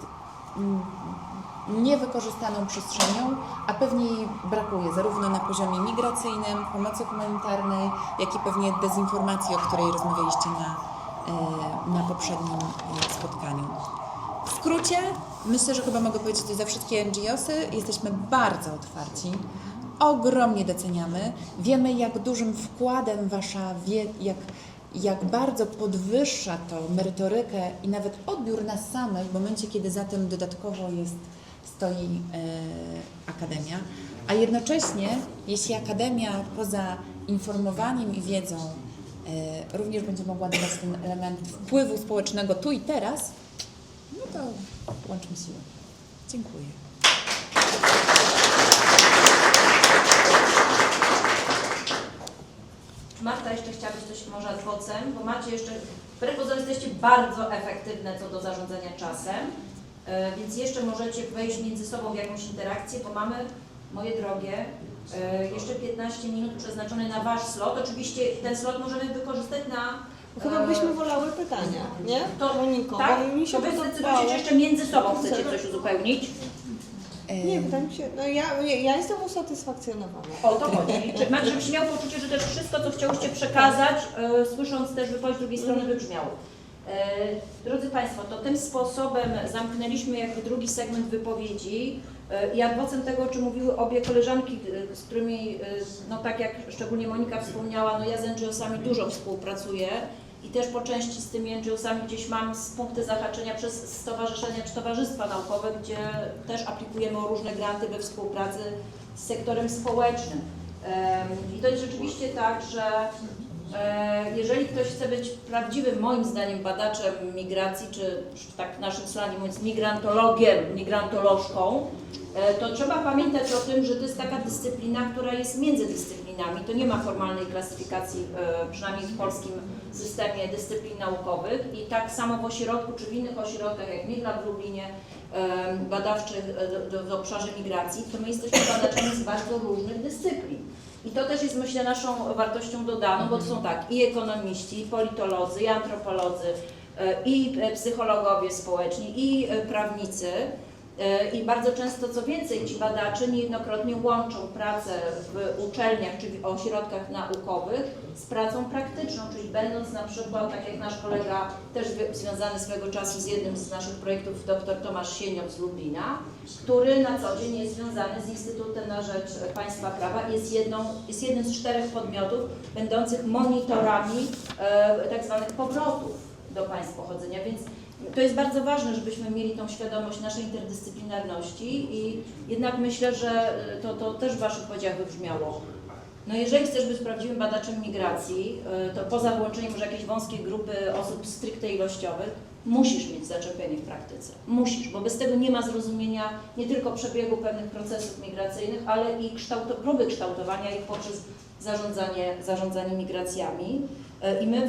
niewykorzystaną przestrzenią, a pewnie jej brakuje zarówno na poziomie migracyjnym, pomocy humanitarnej, jak i pewnie dezinformacji, o której rozmawialiście na poprzednim spotkaniu. W skrócie, myślę, że chyba mogę powiedzieć to za wszystkie NGO-sy, jesteśmy bardzo otwarci, ogromnie doceniamy, wiemy jak dużym wkładem Wasza jak bardzo podwyższa to merytorykę i nawet odbiór nas samych w momencie, kiedy za tym dodatkowo stoi Akademia, a jednocześnie, jeśli Akademia poza informowaniem i wiedzą również będzie mogła dawać ten element wpływu społecznego tu i teraz, no to łączmy siły. Dziękuję. Marta, jeszcze chciałabyś coś może ad vocem, bo macie jeszcze, wbrew pozorom jesteście bardzo efektywne co do zarządzania czasem, więc jeszcze możecie wejść między sobą w jakąś interakcję, bo mamy, moje drogie, jeszcze 15 minut przeznaczone na Wasz slot. Oczywiście ten slot możemy wykorzystać na... Chyba byśmy wolały pytania, nie? To, Moniko, tak? bo mi się To Wy podobało. zdecydujcie, czy jeszcze między sobą chcecie coś uzupełnić? Nie, wydaje mi się, no ja jestem usatysfakcjonowana. O to chodzi. Żebyś miał poczucie, że też wszystko, co chciałyście przekazać, słysząc też wypowiedź drugiej strony, wybrzmiało. Drodzy Państwo, to tym sposobem zamknęliśmy jakby drugi segment wypowiedzi i ad vocem tego, o czym mówiły obie koleżanki, z którymi, no tak jak szczególnie Monika wspomniała, no ja z NGO-sami dużo współpracuję i też po części z tymi NGO-sami gdzieś mam punkty zahaczenia przez stowarzyszenia czy towarzystwa naukowe, gdzie też aplikujemy o różne granty we współpracy z sektorem społecznym. I to jest rzeczywiście tak, że jeżeli ktoś chce być prawdziwym, moim zdaniem, badaczem migracji, czy tak naszym slaniem mówiąc migrantologiem, migrantolożką, to trzeba pamiętać o tym, że to jest taka dyscyplina, która jest międzydyscyplinami. To nie ma formalnej klasyfikacji, przynajmniej w polskim systemie dyscyplin naukowych i tak samo w ośrodku, czy w innych ośrodkach, jak Midlab w Lublinie, badawczych w obszarze migracji, to my jesteśmy badaczami z bardzo różnych dyscyplin. I to też jest, myślę, naszą wartością dodaną, bo to są tak i ekonomiści, i politolodzy, i antropolodzy, i psychologowie społeczni, i prawnicy. I bardzo często, co więcej, ci badacze niejednokrotnie łączą pracę w uczelniach czy w ośrodkach naukowych z pracą praktyczną, czyli będąc na przykład, tak jak nasz kolega, też związany swego czasu z jednym z naszych projektów, dr Tomasz Sieniow z Lublina, który na co dzień jest związany z Instytutem na Rzecz Państwa Prawa, jest jednym z 4 podmiotów będących monitorami tak zwanych powrotów do państw pochodzenia, więc to jest bardzo ważne, żebyśmy mieli tą świadomość naszej interdyscyplinarności i jednak myślę, że to też w Waszych powiedziach wybrzmiało. No jeżeli chcesz być prawdziwym badaczem migracji, to poza włączeniem może jakiejś wąskiej grupy osób stricte ilościowych, musisz mieć zaczepienie w praktyce. Musisz, bo bez tego nie ma zrozumienia nie tylko przebiegu pewnych procesów migracyjnych, ale i próby kształtowania ich poprzez zarządzanie migracjami. I my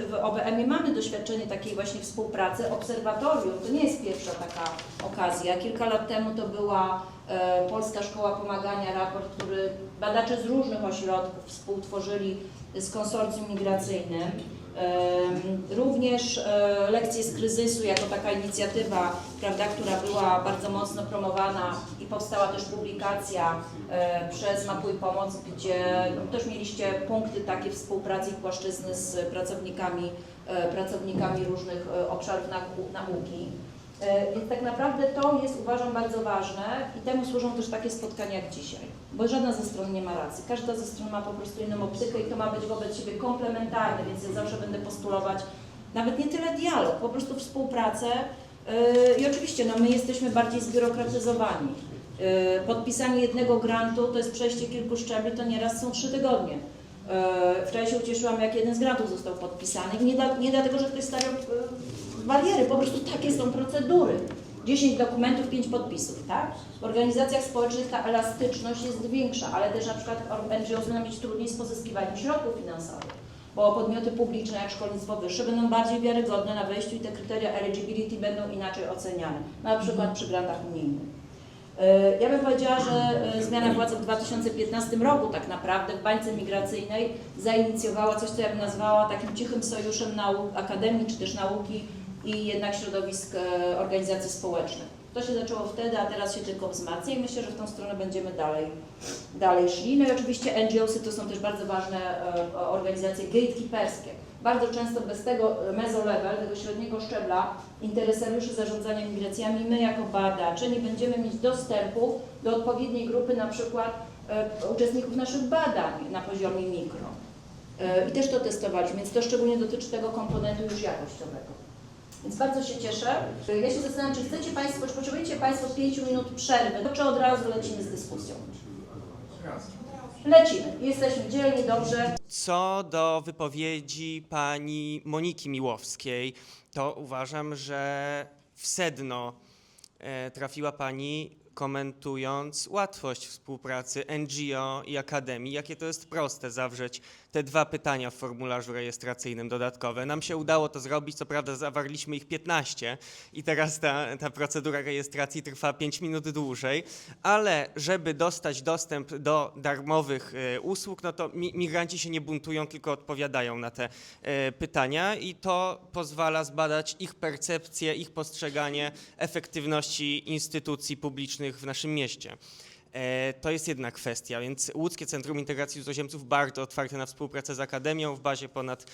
w OBM-ie mamy doświadczenie takiej właśnie współpracy. Obserwatorium to nie jest pierwsza taka okazja. Kilka lat temu to była Polska Szkoła Pomagania, raport, który badacze z różnych ośrodków współtworzyli z konsorcjum migracyjnym. Również lekcje z kryzysu jako taka inicjatywa, prawda, która była bardzo mocno promowana i powstała też publikacja przez Mapuj Pomoc, gdzie też mieliście punkty takie współpracy i płaszczyzny z pracownikami różnych obszarów nauki. Więc tak naprawdę to jest, uważam, bardzo ważne i temu służą też takie spotkania jak dzisiaj, bo żadna ze stron nie ma racji, każda ze stron ma po prostu inną optykę i to ma być wobec siebie komplementarne, więc ja zawsze będę postulować nawet nie tyle dialog, po prostu współpracę i oczywiście no, my jesteśmy bardziej zbiurokratyzowani. Podpisanie jednego grantu to jest przejście kilku szczebli, to nieraz są 3 tygodnie. Wczoraj się ucieszyłam, jak jeden z grantów został podpisany i nie dlatego, że ktoś stawiał bariery, po prostu takie są procedury. 10 dokumentów, 5 podpisów, tak? W organizacjach społecznych ta elastyczność jest większa, ale też na przykład NGO będą mieć trudniej z pozyskiwaniem środków finansowych, bo podmioty publiczne jak szkolnictwo wyższe będą bardziej wiarygodne na wejściu i te kryteria eligibility będą inaczej oceniane, na przykład przy grantach unijnych. Ja bym powiedziała, że zmiana władzy w 2015 roku tak naprawdę w bańce migracyjnej zainicjowała coś, co ja bym nazwała takim cichym sojuszem nauk, akademii czy też nauki i jednak środowisk organizacji społecznych. To się zaczęło wtedy, a teraz się tylko wzmacnia i myślę, że w tą stronę będziemy dalej szli. No i oczywiście NGO-sy to są też bardzo ważne organizacje gatekeeperskie. Bardzo często bez tego meso-level, tego średniego szczebla interesariuszy zarządzania migracjami, my jako badacze nie będziemy mieć dostępu do odpowiedniej grupy na przykład uczestników naszych badań na poziomie mikro. I też to testowaliśmy, więc to szczególnie dotyczy tego komponentu już jakościowego. Więc bardzo się cieszę. Ja się zastanawiam, czy chcecie Państwo, czy potrzebujecie Państwo 5 minut przerwy, czy od razu lecimy z dyskusją? Lecimy. Jesteśmy dzielni, dobrze. Co do wypowiedzi pani Moniki Miłowskiej, to uważam, że w sedno trafiła pani, komentując łatwość współpracy NGO i akademii, jakie to jest proste zawrzeć te 2 pytania w formularzu rejestracyjnym dodatkowe. Nam się udało to zrobić, co prawda zawarliśmy ich 15 i teraz ta procedura rejestracji trwa 5 minut dłużej, ale żeby dostać dostęp do darmowych usług, no to migranci się nie buntują, tylko odpowiadają na te pytania i to pozwala zbadać ich percepcję, ich postrzeganie efektywności instytucji publicznych w naszym mieście. To jest jedna kwestia, więc Łódzkie Centrum Integracji Cudzoziemców bardzo otwarte na współpracę z Akademią, w bazie ponad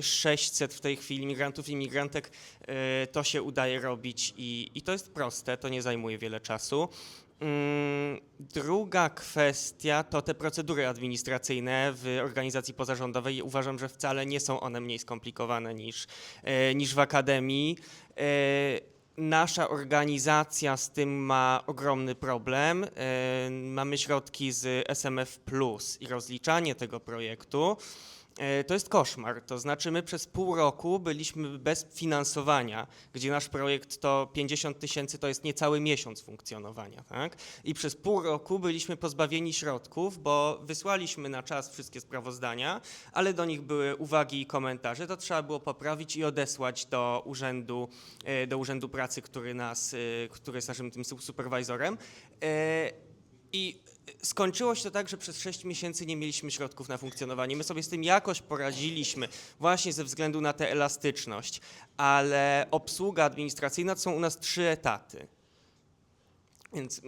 600 w tej chwili migrantów i migrantek to się udaje robić i to jest proste, to nie zajmuje wiele czasu. Druga kwestia to te procedury administracyjne w organizacji pozarządowej. Uważam, że wcale nie są one mniej skomplikowane niż w Akademii. Nasza organizacja z tym ma ogromny problem. Mamy środki z SMF Plus i rozliczanie tego projektu to jest koszmar. To znaczy my przez pół roku byliśmy bez finansowania, gdzie nasz projekt to 50 000 to jest niecały miesiąc funkcjonowania. Tak? I przez pół roku byliśmy pozbawieni środków, bo wysłaliśmy na czas wszystkie sprawozdania, ale do nich były uwagi i komentarze. To trzeba było poprawić i odesłać do Urzędu Pracy, który jest naszym tym superwajzorem. I skończyło się to tak, że przez 6 miesięcy nie mieliśmy środków na funkcjonowanie. My sobie z tym jakoś poradziliśmy właśnie ze względu na tę elastyczność, ale obsługa administracyjna to są u nas 3 etaty. Więc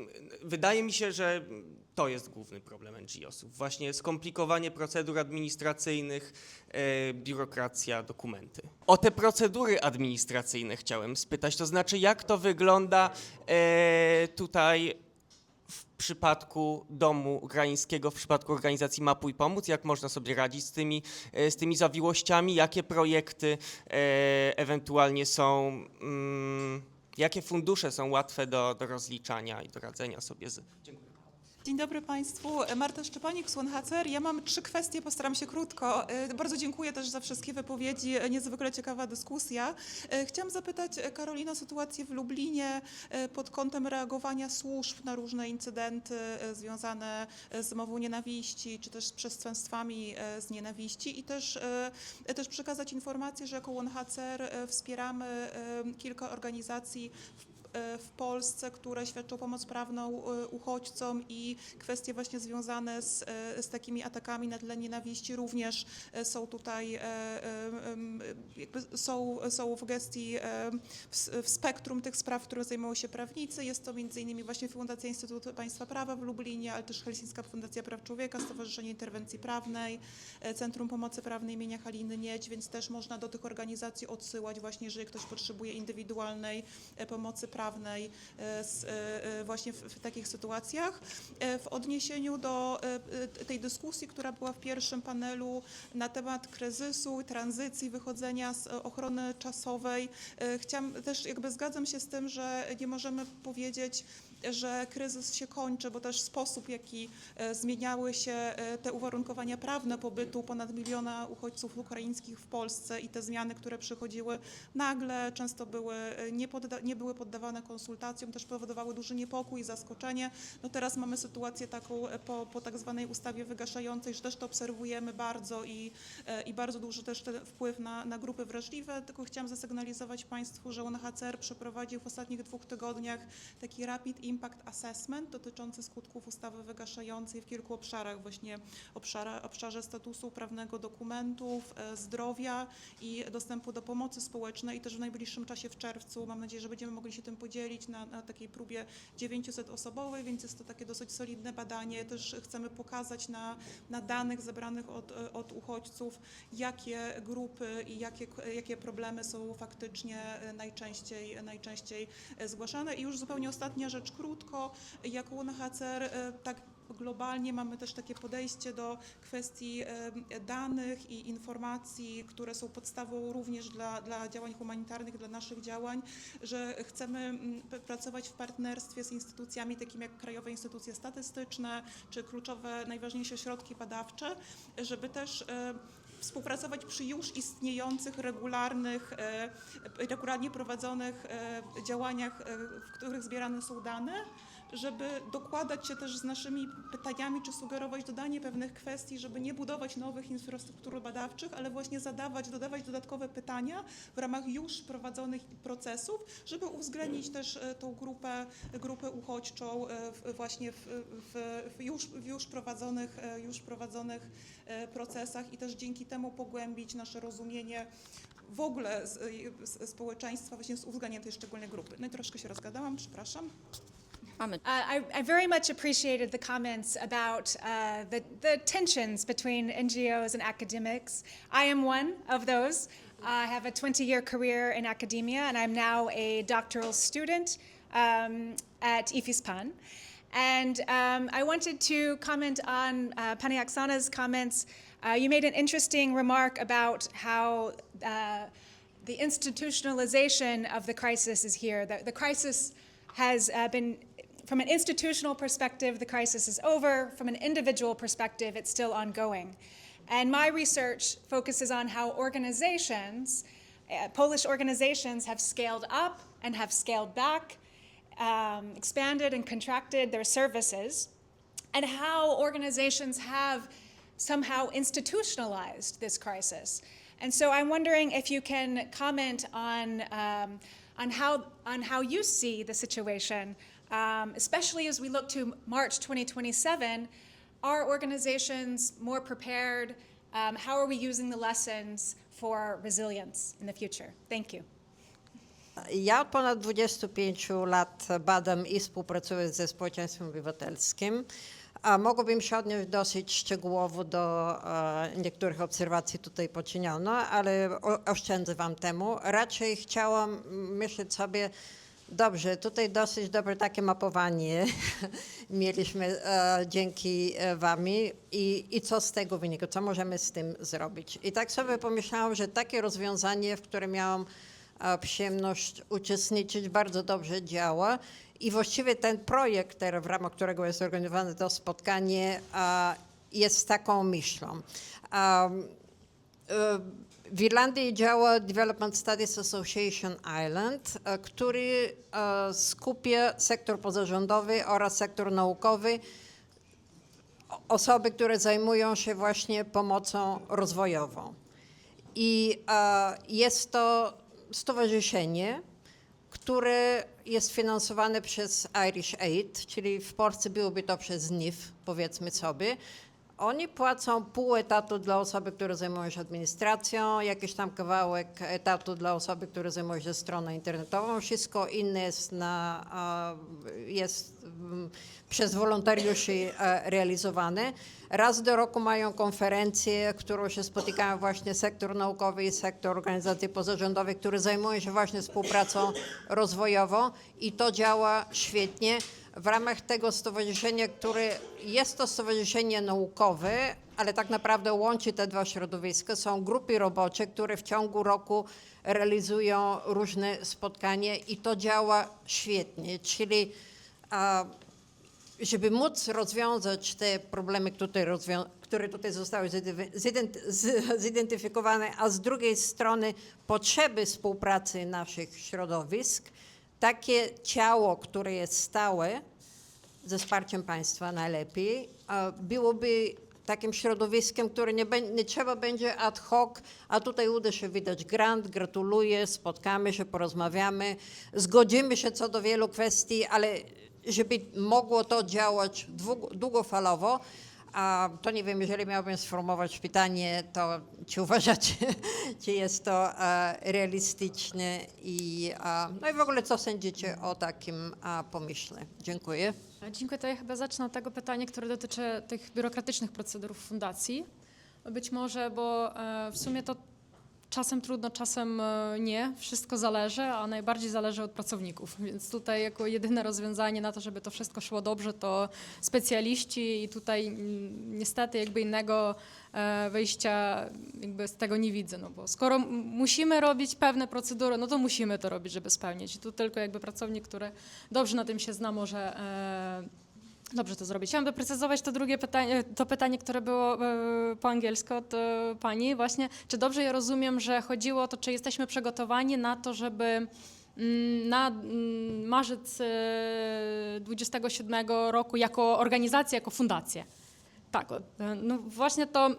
wydaje mi się, że to jest główny problem NGO-sów. Właśnie skomplikowanie procedur administracyjnych, biurokracja, dokumenty. O te procedury administracyjne chciałem spytać, to znaczy jak to wygląda tutaj w przypadku Domu Ukraińskiego, w przypadku organizacji Mapuj Pomóc, jak można sobie radzić z tymi zawiłościami, jakie projekty ewentualnie są, jakie fundusze są łatwe do rozliczania i do radzenia sobie z. Dziękuję. Dzień dobry Państwu. Marta Szczepanik z UNHCR. Ja mam 3 kwestie, postaram się krótko. Bardzo dziękuję też za wszystkie wypowiedzi, niezwykle ciekawa dyskusja. Chciałam zapytać Karolina o sytuację w Lublinie pod kątem reagowania służb na różne incydenty związane z mową nienawiści, czy też z przestępstwami z nienawiści i też przekazać informację, że jako UNHCR wspieramy kilka organizacji w Polsce, które świadczą pomoc prawną uchodźcom i kwestie właśnie związane z takimi atakami na tle nienawiści również są tutaj, jakby są w gestii, w spektrum tych spraw, które zajmują się prawnicy. Jest to m.in. właśnie Fundacja Instytutu Państwa Prawa w Lublinie, ale też Helsińska Fundacja Praw Człowieka, Stowarzyszenie Interwencji Prawnej, Centrum Pomocy Prawnej imienia Haliny Niedź, więc też można do tych organizacji odsyłać właśnie, jeżeli ktoś potrzebuje indywidualnej pomocy prawnej właśnie w takich sytuacjach. W odniesieniu do tej dyskusji, która była w pierwszym panelu na temat kryzysu, tranzycji, wychodzenia z ochrony czasowej, zgadzam się z tym, że nie możemy powiedzieć, że kryzys się kończy, bo też sposób, w jaki zmieniały się te uwarunkowania prawne pobytu ponad 1 miliona uchodźców ukraińskich w Polsce i te zmiany, które przychodziły nagle, często nie były poddawane konsultacjom, też powodowały duży niepokój i zaskoczenie. No teraz mamy sytuację taką po tak zwanej ustawie wygaszającej, że też to obserwujemy bardzo i bardzo duży też ten wpływ na grupy wrażliwe. Tylko chciałam zasygnalizować Państwu, że UNHCR przeprowadził w ostatnich 2 tygodniach taki Rapid Impact Assessment dotyczący skutków ustawy wygaszającej w kilku obszarach, właśnie obszarze statusu prawnego dokumentów, zdrowia i dostępu do pomocy społecznej i też w najbliższym czasie w czerwcu mam nadzieję, że będziemy mogli się tym podzielić na takiej próbie 900-osobowej, więc jest to takie dosyć solidne badanie. Też chcemy pokazać na danych zebranych od uchodźców, jakie grupy i jakie problemy są faktycznie najczęściej zgłaszane. I już zupełnie ostatnia rzecz, krótko, jako UNHCR tak globalnie mamy też takie podejście do kwestii danych i informacji, które są podstawą również dla działań humanitarnych, dla naszych działań, że chcemy pracować w partnerstwie z instytucjami takimi jak Krajowe Instytucje Statystyczne, czy kluczowe, najważniejsze ośrodki badawcze, żeby też współpracować przy już istniejących, regularnie prowadzonych działaniach, w których zbierane są dane, żeby dokładać się też z naszymi pytaniami, czy sugerować dodanie pewnych kwestii, żeby nie budować nowych infrastruktur badawczych, ale właśnie dodawać dodatkowe pytania w ramach już prowadzonych procesów, żeby uwzględnić też tą grupę uchodźczą właśnie w już prowadzonych procesach i też dzięki temu pogłębić nasze rozumienie w ogóle społeczeństwa właśnie z uwzględnieniem tej szczególnej grupy. No i troszkę się rozgadałam, przepraszam. I very much appreciated the comments about the tensions between NGOs and academics. I am one of those. I have a 20-year career in academia, and I'm now a doctoral student at IFISPAN. And I wanted to comment on Pani Oksana's comments. You made an interesting remark about how the institutionalization of the crisis is here. The crisis has been, from an institutional perspective, the crisis is over. From an individual perspective, it's still ongoing. And my research focuses on how organizations, Polish organizations, have scaled up and have scaled back, expanded and contracted their services, and how organizations have somehow institutionalized this crisis. And so I'm wondering if you can comment on how you see the situation, especially as we look to March 2027. Are organizations more prepared? How are we using the lessons for resilience in the future? Thank you. Ja od ponad 25 lat badam i współpracuję ze społeczeństwem obywatelskim. Mogłabym się odnieść dosyć szczegółowo do niektórych obserwacji tutaj poczyniono, ale oszczędzę Wam temu. Raczej chciałam myśleć sobie, dobrze, tutaj dosyć dobre takie mapowanie mieliśmy dzięki Wami i co z tego wynika, co możemy z tym zrobić. I tak sobie pomyślałam, że takie rozwiązanie, w którym miałam przyjemność uczestniczyć, bardzo dobrze działa I właściwie ten projekt, w ramach którego jest organizowane to spotkanie, jest taką myślą. W Irlandii działa Development Studies Association Ireland, który skupia sektor pozarządowy oraz sektor naukowy, osoby, które zajmują się właśnie pomocą rozwojową. I jest to stowarzyszenie, które jest finansowane przez Irish Aid, czyli w Polsce byłoby to przez NIF, powiedzmy sobie. Oni płacą pół etatu dla osoby, które zajmują się administracją, jakiś tam kawałek etatu dla osoby, które zajmują się stroną internetową. Wszystko inne jest przez wolontariuszy realizowane. Raz do roku mają konferencję, którą się spotykają właśnie sektor naukowy i sektor organizacji pozarządowych, które zajmują się właśnie współpracą rozwojową i to działa świetnie. W ramach tego stowarzyszenia, które jest to stowarzyszenie naukowe, ale tak naprawdę łączy te dwa środowiska, są grupy robocze, które w ciągu roku realizują różne spotkania i to działa świetnie. Czyli żeby móc rozwiązać te problemy, które tutaj zostały zidentyfikowane, a z drugiej strony potrzeby współpracy naszych środowisk, takie ciało, które jest stałe, ze wsparciem państwa najlepiej, byłoby takim środowiskiem, które nie trzeba będzie ad hoc, a tutaj uda się wydać grant, gratuluję, spotkamy się, porozmawiamy, zgodzimy się co do wielu kwestii, ale żeby mogło to działać długofalowo, to nie wiem, jeżeli miałbym sformułować pytanie, to czy uważacie, czy jest to realistyczne no i w ogóle co sądzicie o takim pomyśle? Dziękuję. Dziękuję. To ja chyba zacznę od tego pytania, które dotyczy tych biurokratycznych procedur w fundacji. Być może, bo w sumie to czasem trudno, czasem nie. Wszystko zależy, a najbardziej zależy od pracowników. Więc tutaj jako jedyne rozwiązanie na to, żeby to wszystko szło dobrze, to specjaliści i tutaj niestety jakby innego wyjścia jakby z tego nie widzę. No bo skoro musimy robić pewne procedury, no to musimy to robić, żeby spełnić. I tu tylko jakby pracownik, który dobrze na tym się zna, może dobrze to zrobić. Chciałam doprecyzować to drugie pytanie, to pytanie, które było po angielsku od pani właśnie. Czy dobrze ja rozumiem, że chodziło o to, czy jesteśmy przygotowani na to, żeby na marzec 27 roku jako organizacja, jako fundacja? Tak, no właśnie to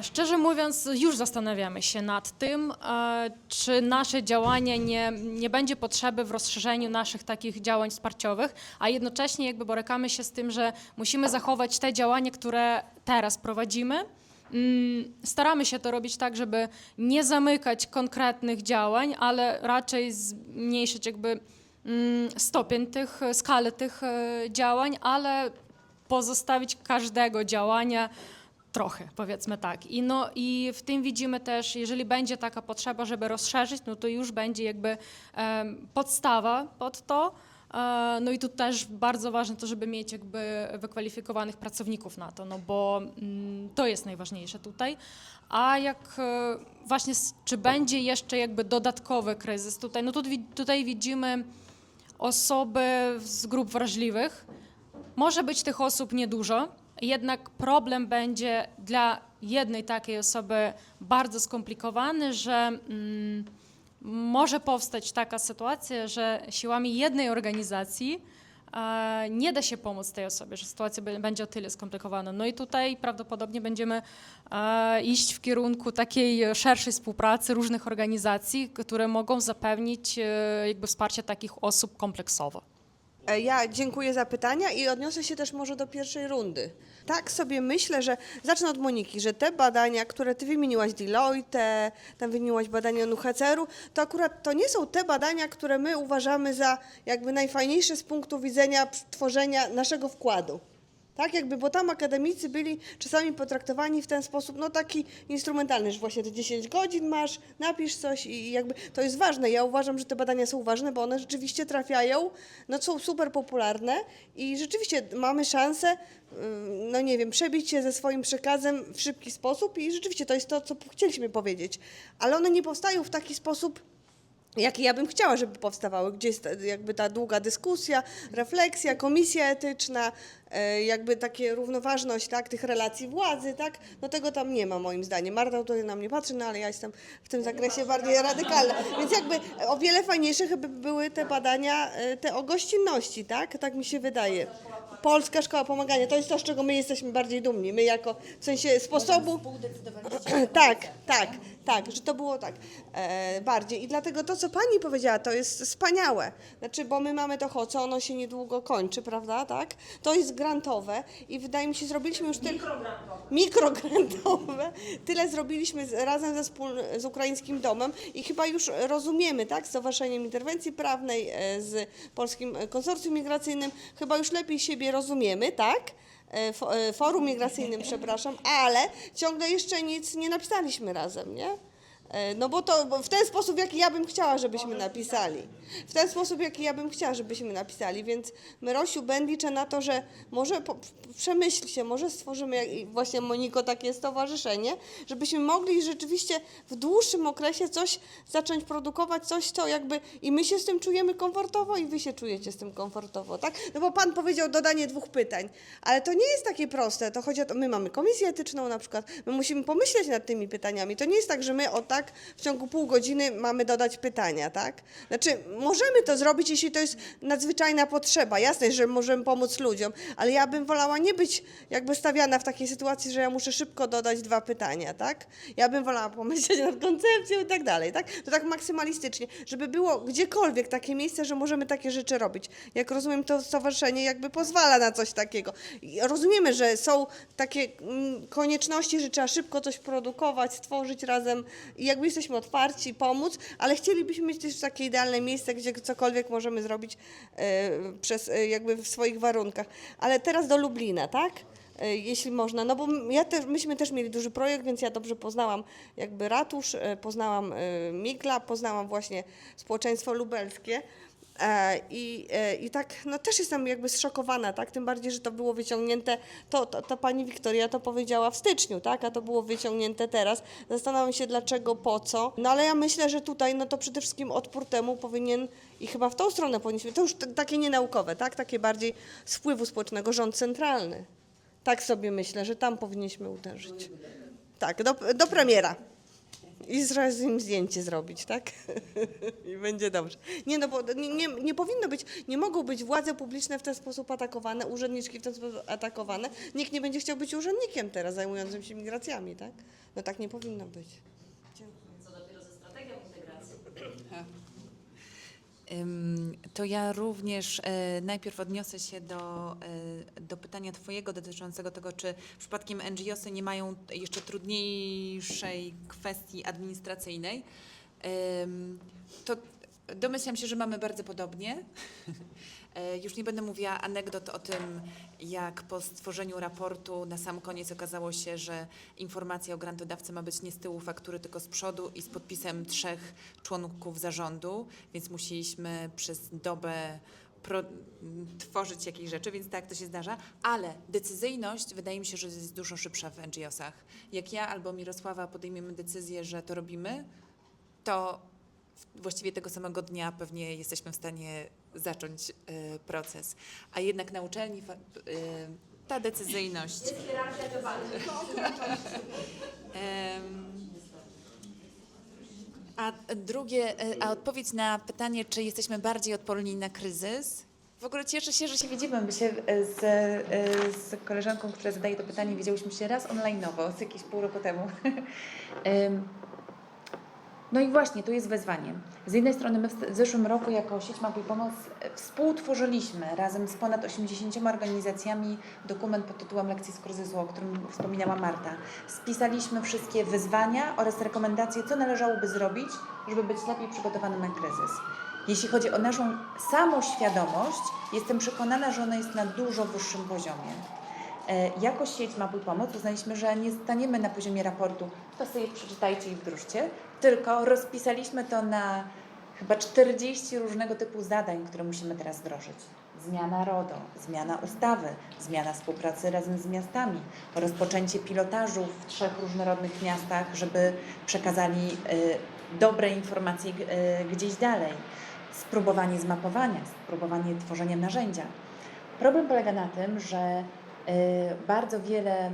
szczerze mówiąc już zastanawiamy się nad tym, czy nasze działanie nie będzie potrzeby w rozszerzeniu naszych takich działań wsparciowych, a jednocześnie jakby borykamy się z tym, że musimy zachować te działania, które teraz prowadzimy. Staramy się to robić tak, żeby nie zamykać konkretnych działań, ale raczej zmniejszyć jakby skalę tych działań, ale pozostawić każdego działania trochę, powiedzmy tak. I w tym widzimy też, jeżeli będzie taka potrzeba, żeby rozszerzyć, no to już będzie jakby podstawa pod to. No i tu też bardzo ważne to, żeby mieć jakby wykwalifikowanych pracowników na to, no bo to jest najważniejsze tutaj. A jak właśnie, czy będzie jeszcze jakby dodatkowy kryzys tutaj, no tutaj widzimy osoby z grup wrażliwych. Może być tych osób niedużo, jednak problem będzie dla jednej takiej osoby bardzo skomplikowany, że może powstać taka sytuacja, że siłami jednej organizacji nie da się pomóc tej osobie, że sytuacja będzie o tyle skomplikowana. No i tutaj prawdopodobnie będziemy iść w kierunku takiej szerszej współpracy różnych organizacji, które mogą zapewnić jakby wsparcie takich osób kompleksowo. Ja dziękuję za pytania i odniosę się też może do pierwszej rundy. Tak sobie myślę, że zacznę od Moniki, że te badania, które ty wymieniłaś, Deloitte, tam wymieniłaś badania NUHCR-u, to akurat to nie są te badania, które my uważamy za jakby najfajniejsze z punktu widzenia tworzenia naszego wkładu. Tak, jakby, bo tam akademicy byli czasami potraktowani w ten sposób, no taki instrumentalny, że właśnie te 10 godzin masz, napisz coś i jakby to jest ważne. Ja uważam, że te badania są ważne, bo one rzeczywiście trafiają, no są super popularne i rzeczywiście mamy szansę, no nie wiem, przebić się ze swoim przekazem w szybki sposób i rzeczywiście to jest to, co chcieliśmy powiedzieć. Ale one nie powstają w taki sposób, jakie ja bym chciała, żeby powstawały, gdzie jest jakby ta długa dyskusja, refleksja, komisja etyczna, jakby takie równoważność, tak, tych relacji władzy, tak, no tego tam nie ma moim zdaniem. Marta tutaj na mnie patrzy, no ale ja jestem w tym zakresie bardziej radykalna, więc jakby o wiele fajniejsze chyba były te badania, te o gościnności, tak mi się wydaje. Polska Szkoła Pomagania, to jest to, z czego my jesteśmy bardziej dumni, my jako, w sensie sposobu, tak, że to było tak bardziej i dlatego to, co pani powiedziała, to jest wspaniałe, znaczy, bo my mamy to HOCO, ono się niedługo kończy, prawda, tak, to jest grantowe i wydaje mi się, zrobiliśmy już tyle, mikrograntowe, tyle zrobiliśmy razem z Ukraińskim Domem i chyba już rozumiemy, tak, z Stowarzyszeniem Interwencji Prawnej, z Polskim Konsorcjum Migracyjnym, chyba już lepiej siebie rozumiemy, tak, Forum Migracyjnym, przepraszam, ale ciągle jeszcze nic nie napisaliśmy razem, nie? No bo w ten sposób, w jaki ja bym chciała, żebyśmy napisali. W ten sposób, jaki ja bym chciała, żebyśmy napisali. Więc Rosiu, liczę na to, że może przemyślcie, może stworzymy, i właśnie Moniko, takie stowarzyszenie, żebyśmy mogli rzeczywiście w dłuższym okresie coś zacząć produkować, coś, co jakby i my się z tym czujemy komfortowo i wy się czujecie z tym komfortowo, tak? No bo pan powiedział dodanie 2 pytań, ale to nie jest takie proste. To chodzi o to, my mamy komisję etyczną na przykład, my musimy pomyśleć nad tymi pytaniami. To nie jest tak, że my tak w ciągu pół godziny mamy dodać pytania, tak? Znaczy, możemy to zrobić, jeśli to jest nadzwyczajna potrzeba. Jasne, że możemy pomóc ludziom, ale ja bym wolała nie być jakby stawiana w takiej sytuacji, że ja muszę szybko dodać 2 pytania, tak? Ja bym wolała pomyśleć nad koncepcją i tak dalej, tak? To tak maksymalistycznie, żeby było gdziekolwiek takie miejsce, że możemy takie rzeczy robić. Jak rozumiem, to stowarzyszenie jakby pozwala na coś takiego. I rozumiemy, że są takie konieczności, że trzeba szybko coś produkować, stworzyć razem i jakby jesteśmy otwarci, pomóc, ale chcielibyśmy mieć też takie idealne miejsce, gdzie cokolwiek możemy zrobić jakby w swoich warunkach. Ale teraz do Lublina, tak? Jeśli można, no bo myśmy też mieli duży projekt, więc ja dobrze poznałam jakby ratusz, poznałam Mikla, poznałam właśnie społeczeństwo lubelskie. I tak, no też jestem jakby zszokowana, tak, tym bardziej, że to było wyciągnięte, to pani Wiktoria to powiedziała w styczniu, tak, a to było wyciągnięte teraz. Zastanawiam się dlaczego, po co, no ale ja myślę, że tutaj, no to przede wszystkim odpór temu powinien i chyba w tą stronę powinniśmy, to już takie nienaukowe, tak, takie bardziej z wpływu społecznego, rząd centralny. Tak sobie myślę, że tam powinniśmy uderzyć. Tak, do premiera. I z nim zdjęcie zrobić, tak? I będzie dobrze. Nie, no bo nie powinno być, nie mogą być władze publiczne w ten sposób atakowane, urzędniczki w ten sposób atakowane. Nikt nie będzie chciał być urzędnikiem teraz zajmującym się migracjami, tak? No tak nie powinno być. Co dopiero ze strategią integracji. To ja również najpierw odniosę się do pytania twojego dotyczącego tego, czy przypadkiem NGO-sy nie mają jeszcze trudniejszej kwestii administracyjnej. To domyślam się, że mamy bardzo podobnie. Już nie będę mówiła anegdot o tym, jak po stworzeniu raportu na sam koniec okazało się, że informacja o grantodawcy ma być nie z tyłu faktury, tylko z przodu i z podpisem 3 członków zarządu, więc musieliśmy przez dobę tworzyć jakieś rzeczy, więc tak to się zdarza, ale decyzyjność wydaje mi się, że jest dużo szybsza w NGO-sach. Jak ja albo Mirosława podejmiemy decyzję, że to robimy, to właściwie tego samego dnia pewnie jesteśmy w stanie zacząć proces. A jednak na uczelni ta decyzyjność... Jest hierarchia działania. A odpowiedź na pytanie, czy jesteśmy bardziej odporni na kryzys? W ogóle cieszę się, że się widzimy. My się z koleżanką, która zadaje to pytanie, widziałyśmy się raz online'owo, z jakieś pół roku temu. No i właśnie, tu jest wyzwanie. Z jednej strony my w zeszłym roku jako sieć Mapa i Pomoc współtworzyliśmy razem z ponad 80 organizacjami dokument pod tytułem Lekcje z kryzysu, o którym wspominała Marta. Spisaliśmy wszystkie wyzwania oraz rekomendacje, co należałoby zrobić, żeby być lepiej przygotowanym na kryzys. Jeśli chodzi o naszą samoświadomość, jestem przekonana, że ona jest na dużo wyższym poziomie. Jako sieć Mapa i Pomoc uznaliśmy, że nie staniemy na poziomie raportu, to sobie przeczytajcie i wdróżcie, tylko rozpisaliśmy to na chyba 40 różnego typu zadań, które musimy teraz wdrożyć. Zmiana RODO, zmiana ustawy, zmiana współpracy razem z miastami, rozpoczęcie pilotażu w 3 różnorodnych miastach, żeby przekazali dobre informacje gdzieś dalej, spróbowanie zmapowania, spróbowanie tworzenia narzędzia. Problem polega na tym, że bardzo wiele,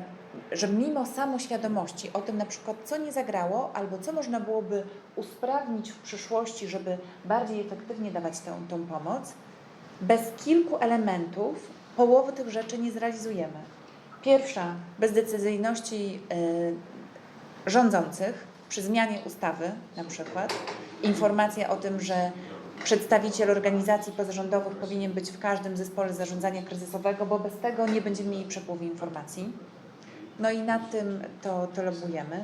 że mimo samoświadomości o tym na przykład, co nie zagrało, albo co można byłoby usprawnić w przyszłości, żeby bardziej efektywnie dawać tą pomoc, bez kilku elementów połowy tych rzeczy nie zrealizujemy. Pierwsza, bez decyzyjności rządzących przy zmianie ustawy na przykład, informacja o tym, że przedstawiciel organizacji pozarządowych powinien być w każdym zespole zarządzania kryzysowego, bo bez tego nie będziemy mieli przepływu informacji. No i nad tym to lobbujemy.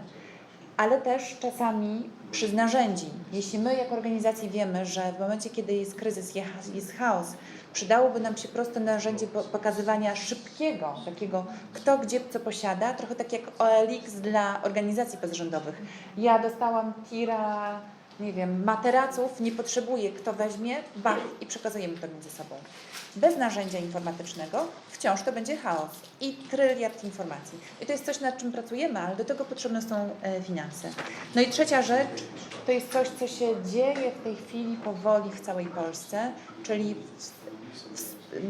Ale też czasami przy narzędzi. Jeśli my jako organizacje wiemy, że w momencie, kiedy jest kryzys, jest chaos, przydałoby nam się proste narzędzie pokazywania szybkiego, takiego kto gdzie co posiada, trochę tak jak OLX dla organizacji pozarządowych. Ja dostałam tira, nie wiem, materaców, nie potrzebuję, kto weźmie, bach i przekazujemy to między sobą. Bez narzędzia informatycznego wciąż to będzie chaos i tryliard informacji. I to jest coś, nad czym pracujemy, ale do tego potrzebne są finanse. No i trzecia rzecz, to jest coś, co się dzieje w tej chwili powoli w całej Polsce, czyli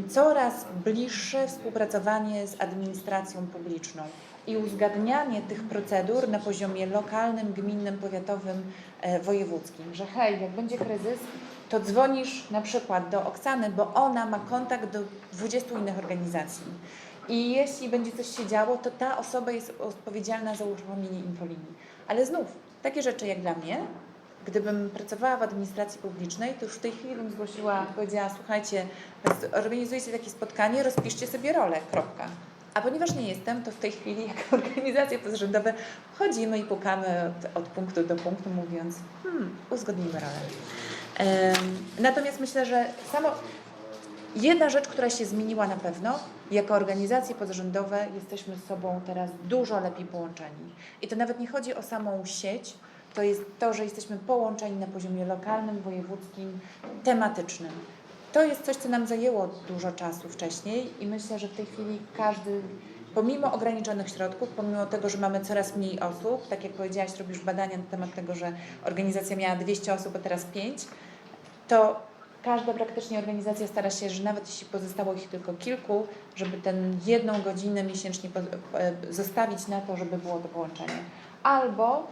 coraz bliższe współpracowanie z administracją publiczną i uzgadnianie tych procedur na poziomie lokalnym, gminnym, powiatowym, wojewódzkim, że hej, jak będzie kryzys, to dzwonisz na przykład do Oksany, bo ona ma kontakt do 20 innych organizacji. I jeśli będzie coś się działo, to ta osoba jest odpowiedzialna za uruchomienie infolinii. Ale znów, takie rzeczy jak dla mnie, gdybym pracowała w administracji publicznej, to już w tej chwili bym zgłosiła, powiedziała, słuchajcie, organizujecie takie spotkanie, rozpiszcie sobie rolę, kropka. A ponieważ nie jestem, to w tej chwili jako organizacje pozarządowe chodzimy i pukamy od punktu do punktu, mówiąc, uzgodnijmy rolę. Natomiast myślę, że jedna rzecz, która się zmieniła na pewno, jako organizacje pozarządowe jesteśmy z sobą teraz dużo lepiej połączeni. I to nawet nie chodzi o samą sieć, to jest to, że jesteśmy połączeni na poziomie lokalnym, wojewódzkim, tematycznym. To jest coś, co nam zajęło dużo czasu wcześniej i myślę, że w tej chwili każdy, pomimo ograniczonych środków, pomimo tego, że mamy coraz mniej osób, tak jak powiedziałaś, robisz badania na temat tego, że organizacja miała 200 osób, a teraz 5, to każda praktycznie organizacja stara się, że nawet jeśli pozostało ich tylko kilku, żeby tę 1 godzinę miesięcznie zostawić na to, żeby było to połączenie. Albo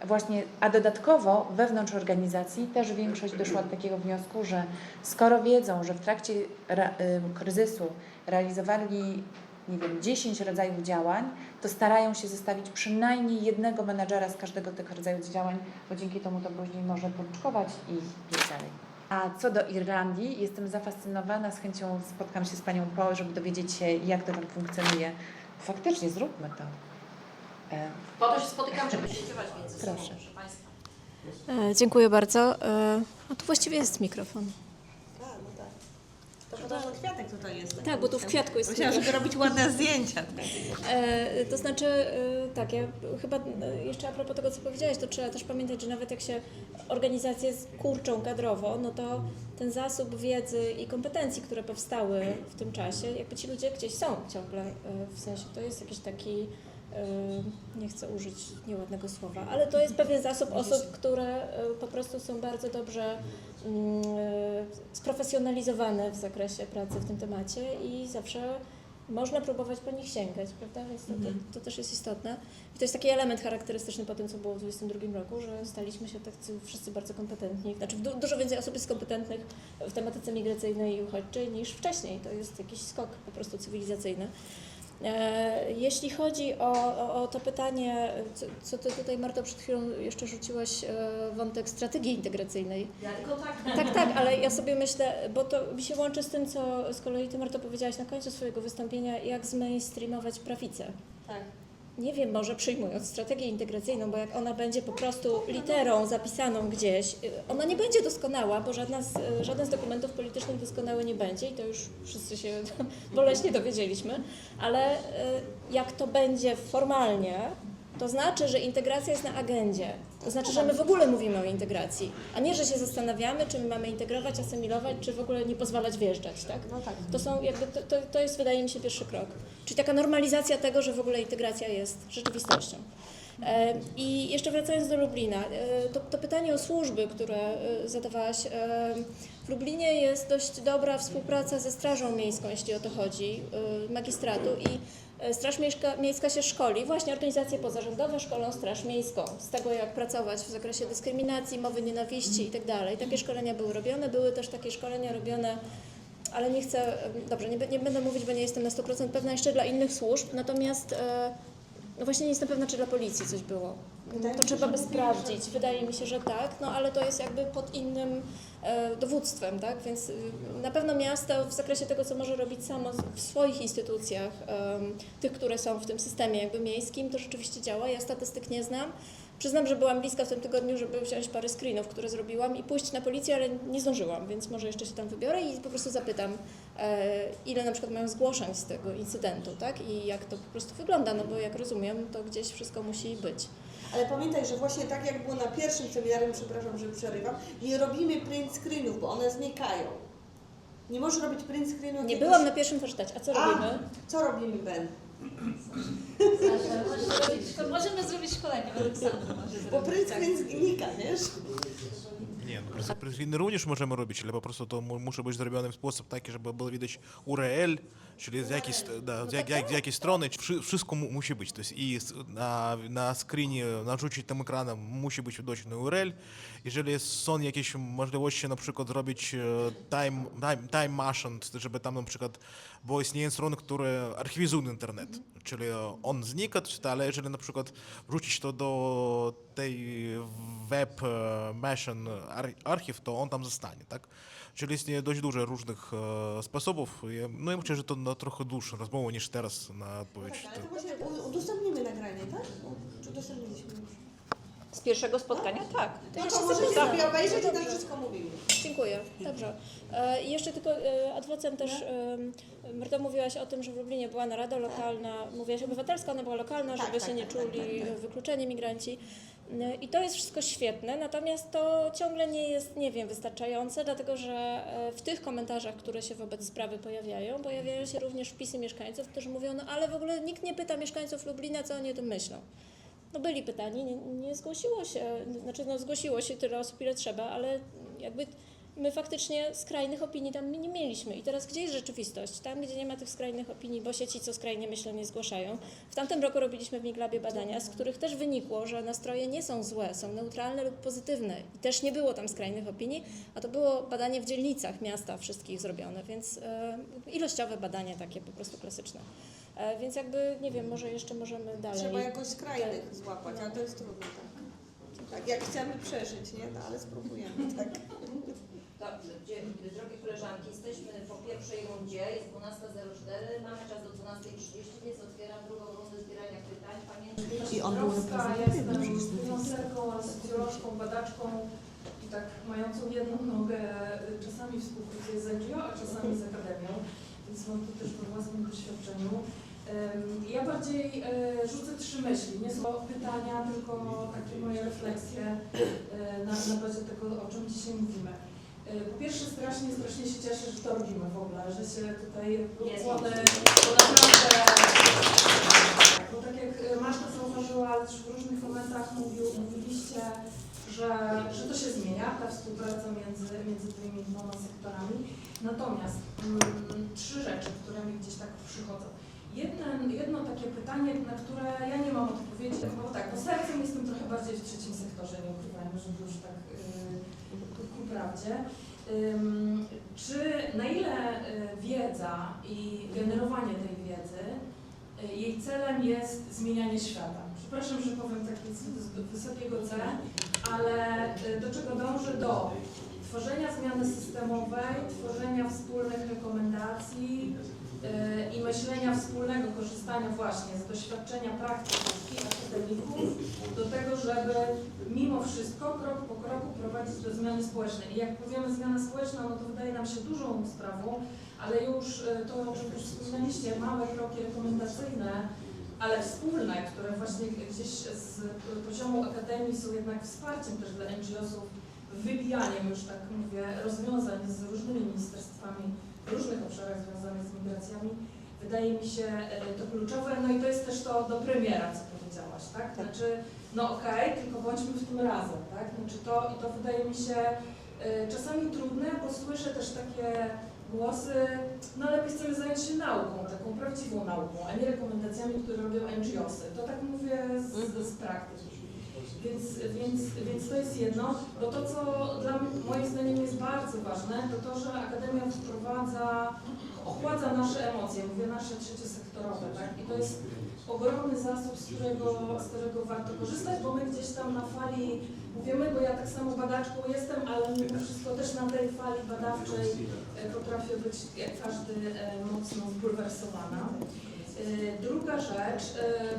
właśnie, a dodatkowo wewnątrz organizacji też większość doszła do takiego wniosku, że skoro wiedzą, że w trakcie kryzysu realizowali, nie wiem, 10 rodzajów działań, to starają się zostawić przynajmniej jednego menadżera z każdego tych rodzajów działań, bo dzięki temu to później może policzkować i iść dalej. A co do Irlandii, jestem zafascynowana, z chęcią spotkam się z Panią Po, żeby dowiedzieć się, jak to tam funkcjonuje. Faktycznie, zróbmy to. Po to się spotykam, żeby się śpiewać między sobą, Proszę. proszę Państwa. Dziękuję bardzo. A tu właściwie jest mikrofon. To podobno kwiatek tutaj jest. Tak, bo tu w kwiatku jest Myślałam, żeby robić ładne zdjęcia. To znaczy, tak, ja chyba jeszcze a propos tego, co powiedziałeś, to trzeba też pamiętać, że nawet jak się organizacje kurczą kadrowo, no to ten zasób wiedzy i kompetencji, które powstały w tym czasie, jakby ci ludzie gdzieś są ciągle, w sensie to jest jakiś taki, nie chcę użyć nieładnego słowa, ale to jest pewien zasób osób, które po prostu są bardzo dobrze sprofesjonalizowane w zakresie pracy w tym temacie i zawsze można próbować po nich sięgać, prawda? Więc to też jest istotne. I to jest taki element charakterystyczny po tym, co było w 2022 roku, że staliśmy się tacy wszyscy bardzo kompetentni. Znaczy dużo więcej osób jest kompetentnych w tematyce migracyjnej i uchodźczej niż wcześniej. To jest jakiś skok po prostu cywilizacyjny. Jeśli chodzi o to pytanie, co Ty tutaj, Marto, przed chwilą jeszcze rzuciłaś wątek strategii integracyjnej. Ja tylko tak. Tak, ale ja sobie myślę, bo to mi się łączy z tym, co z kolei Ty, Marto, powiedziałaś na końcu swojego wystąpienia, jak zmainstreamować prawicę. Tak. Nie wiem, może przyjmując strategię integracyjną, bo jak ona będzie po prostu literą zapisaną gdzieś, ona nie będzie doskonała, bo żaden z dokumentów politycznych doskonały nie będzie i to już wszyscy się boleśnie dowiedzieliśmy, ale jak to będzie formalnie, to znaczy, że integracja jest na agendzie. To znaczy, że my w ogóle mówimy o integracji, a nie, że się zastanawiamy, czy my mamy integrować, asymilować, czy w ogóle nie pozwalać wjeżdżać, tak? No tak. To są jakby, to jest, wydaje mi się, pierwszy krok. Czyli taka normalizacja tego, że w ogóle integracja jest rzeczywistością. I jeszcze wracając do Lublina, to pytanie o służby, które zadawałaś. W Lublinie jest dość dobra współpraca ze Strażą Miejską, jeśli o to chodzi, magistratu, i Straż Miejska się szkoli, właśnie organizacje pozarządowe szkolą Straż Miejską z tego, jak pracować w zakresie dyskryminacji, mowy nienawiści itd. Takie szkolenia były robione, były też takie szkolenia robione, ale nie chcę, dobrze, nie będę mówić, bo nie jestem na 100% pewna, jeszcze dla innych służb, natomiast no właśnie nie jestem pewna, czy dla policji coś było. To trzeba by sprawdzić. Wydaje mi się, że tak, no ale to jest jakby pod innym dowództwem, tak? Więc na pewno miasto w zakresie tego, co może robić samo w swoich instytucjach, tych, które są w tym systemie jakby miejskim, to rzeczywiście działa. Ja statystyk nie znam. Przyznam, że byłam bliska w tym tygodniu, żeby wziąć parę screenów, które zrobiłam i pójść na policję, ale nie zdążyłam, więc może jeszcze się tam wybiorę i po prostu zapytam, ile na przykład mają zgłoszeń z tego incydentu, tak? I jak to po prostu wygląda, no bo jak rozumiem, to gdzieś wszystko musi być. Ale pamiętaj, że właśnie tak jak było na pierwszym seminarium, przepraszam, że przerywam, nie robimy print screenów, bo one znikają. Nie możesz robić print screenu. Nie byłam na pierwszym warsztacie, a co robimy? Co robimy, Ben? Możemy zrobić szkolenie, Aleksandra. Bo print screen znika, wiesz? Nie, no просто print również możemy robić, ale po prostu to musi być zrobione w sposób taki, żeby było widać URL, czyli z jakiej strony, wszystko musi być. To jest i na screenie, na rzucie ekranem musi być widoczny URL. Jeżeli są jakieś możliwości na przykład zrobić time machine, żeby tam na przykład było istnieje strony, które archiwizują internet, czyli on znika, ale jeżeli na przykład wrzucić to do tej web machine archiw, to on tam zostanie, tak? Czyli istnieje dość dużo różnych sposobów. No i myślę, że to na trochę dłuższą rozmowę niż teraz na odpowiedź. Ale to właśnie udostępnimy nagranie, tak? Czy udostępniliśmy już? Z pierwszego spotkania tak. No to możecie sobie obejrzeć i tam wszystko mówimy. Dziękuję, dobrze. I jeszcze tylko adwocem też, Marta, mówiłaś o tym, że w Lublinie była narada lokalna, mówiłaś obywatelska, ona była lokalna, żeby się nie czuli wykluczeni migranci. I to jest wszystko świetne, natomiast to ciągle nie jest, nie wiem, wystarczające, dlatego że w tych komentarzach, które się wobec sprawy pojawiają się również wpisy mieszkańców, którzy mówią, no ale w ogóle nikt nie pyta mieszkańców Lublina, co oni o tym myślą. No byli pytani, nie zgłosiło się, znaczy no zgłosiło się tyle osób, ile trzeba, ale jakby my faktycznie skrajnych opinii tam nie mieliśmy. I teraz gdzie jest rzeczywistość? Tam, gdzie nie ma tych skrajnych opinii, bo się ci, co skrajnie myślą, nie zgłaszają. W tamtym roku robiliśmy w Miglabie badania, z których też wynikło, że nastroje nie są złe, są neutralne lub pozytywne. I też nie było tam skrajnych opinii, a to było badanie w dzielnicach miasta wszystkich zrobione, więc ilościowe badanie takie po prostu klasyczne. Więc jakby, nie wiem, może jeszcze możemy dalej. Trzeba jakoś skrajnych złapać, a to jest trudne, tak. Tak, jak chcemy przeżyć, nie? No ale spróbujemy, tak. Dobrze, drogie koleżanki, jesteśmy po pierwszej rundzie, jest 12:04, mamy czas do 12:30, więc otwieram drugą rundę zbierania pytań. I on był Jestem freelancerką, socjolożką, badaczką i tak mającą jedną nogę, czasami współpracuję z NGO, a czasami z akademią, więc mam to też po własnym doświadczeniu. Ja bardziej rzucę 3 myśli, nie są pytania, tylko takie moje refleksje na bazie tego, o czym dzisiaj mówimy. Po pierwsze strasznie się cieszę, że to robimy w ogóle, że się tutaj ukłony, bo naprawdę, bo tak jak Marta zauważyła, ale też w różnych momentach mówiliście, że to się zmienia, ta współpraca między tymi dwoma sektorami. Natomiast 3 rzeczy, które mi gdzieś tak przychodzą. Jedno takie pytanie, na które ja nie mam odpowiedzi, bo tak, bo sercem jestem trochę bardziej w trzecim sektorze, nie ukrywajmy, żeby już tak ku prawdzie. Na ile wiedza i generowanie tej wiedzy, jej celem jest zmienianie świata? Przepraszam, że powiem tak z wysokiego C, ale do czego dążę? Do tworzenia zmiany systemowej, tworzenia wspólnych rekomendacji i myślenia wspólnego, korzystania właśnie z doświadczenia praktyków i akademików do tego, żeby mimo wszystko krok po kroku prowadzić do zmiany społecznej. I jak powiemy zmiana społeczna, no to wydaje nam się dużą sprawą, ale już to, o czym już wspomnieliście, małe kroki rekomendacyjne, ale wspólne, które właśnie gdzieś z poziomu akademii są jednak wsparciem też dla NGO-sów, wybijaniem, już tak mówię, rozwiązań z różnymi ministerstwami w różnych obszarach związanych z migracjami, wydaje mi się to kluczowe. No i to jest też to do premiera, co powiedziałaś, tak? Znaczy, no okej, tylko bądźmy w tym razem, tak? Znaczy i to wydaje mi się czasami trudne, bo słyszę też takie głosy, no ale my chcemy zająć się nauką, taką prawdziwą nauką, a nie rekomendacjami, które robią NGOsy. To tak mówię z praktyki. Więc to jest jedno, bo to, co dla mnie, moim zdaniem jest bardzo ważne, to że Akademia ochładza nasze emocje, mówię nasze trzeciosektorowe, tak? I to jest ogromny zasób, z którego warto korzystać, bo my gdzieś tam na fali mówimy, bo ja tak samo badaczką jestem, ale mimo wszystko też na tej fali badawczej potrafię być jak każdy mocno zbulwersowana. Druga rzecz,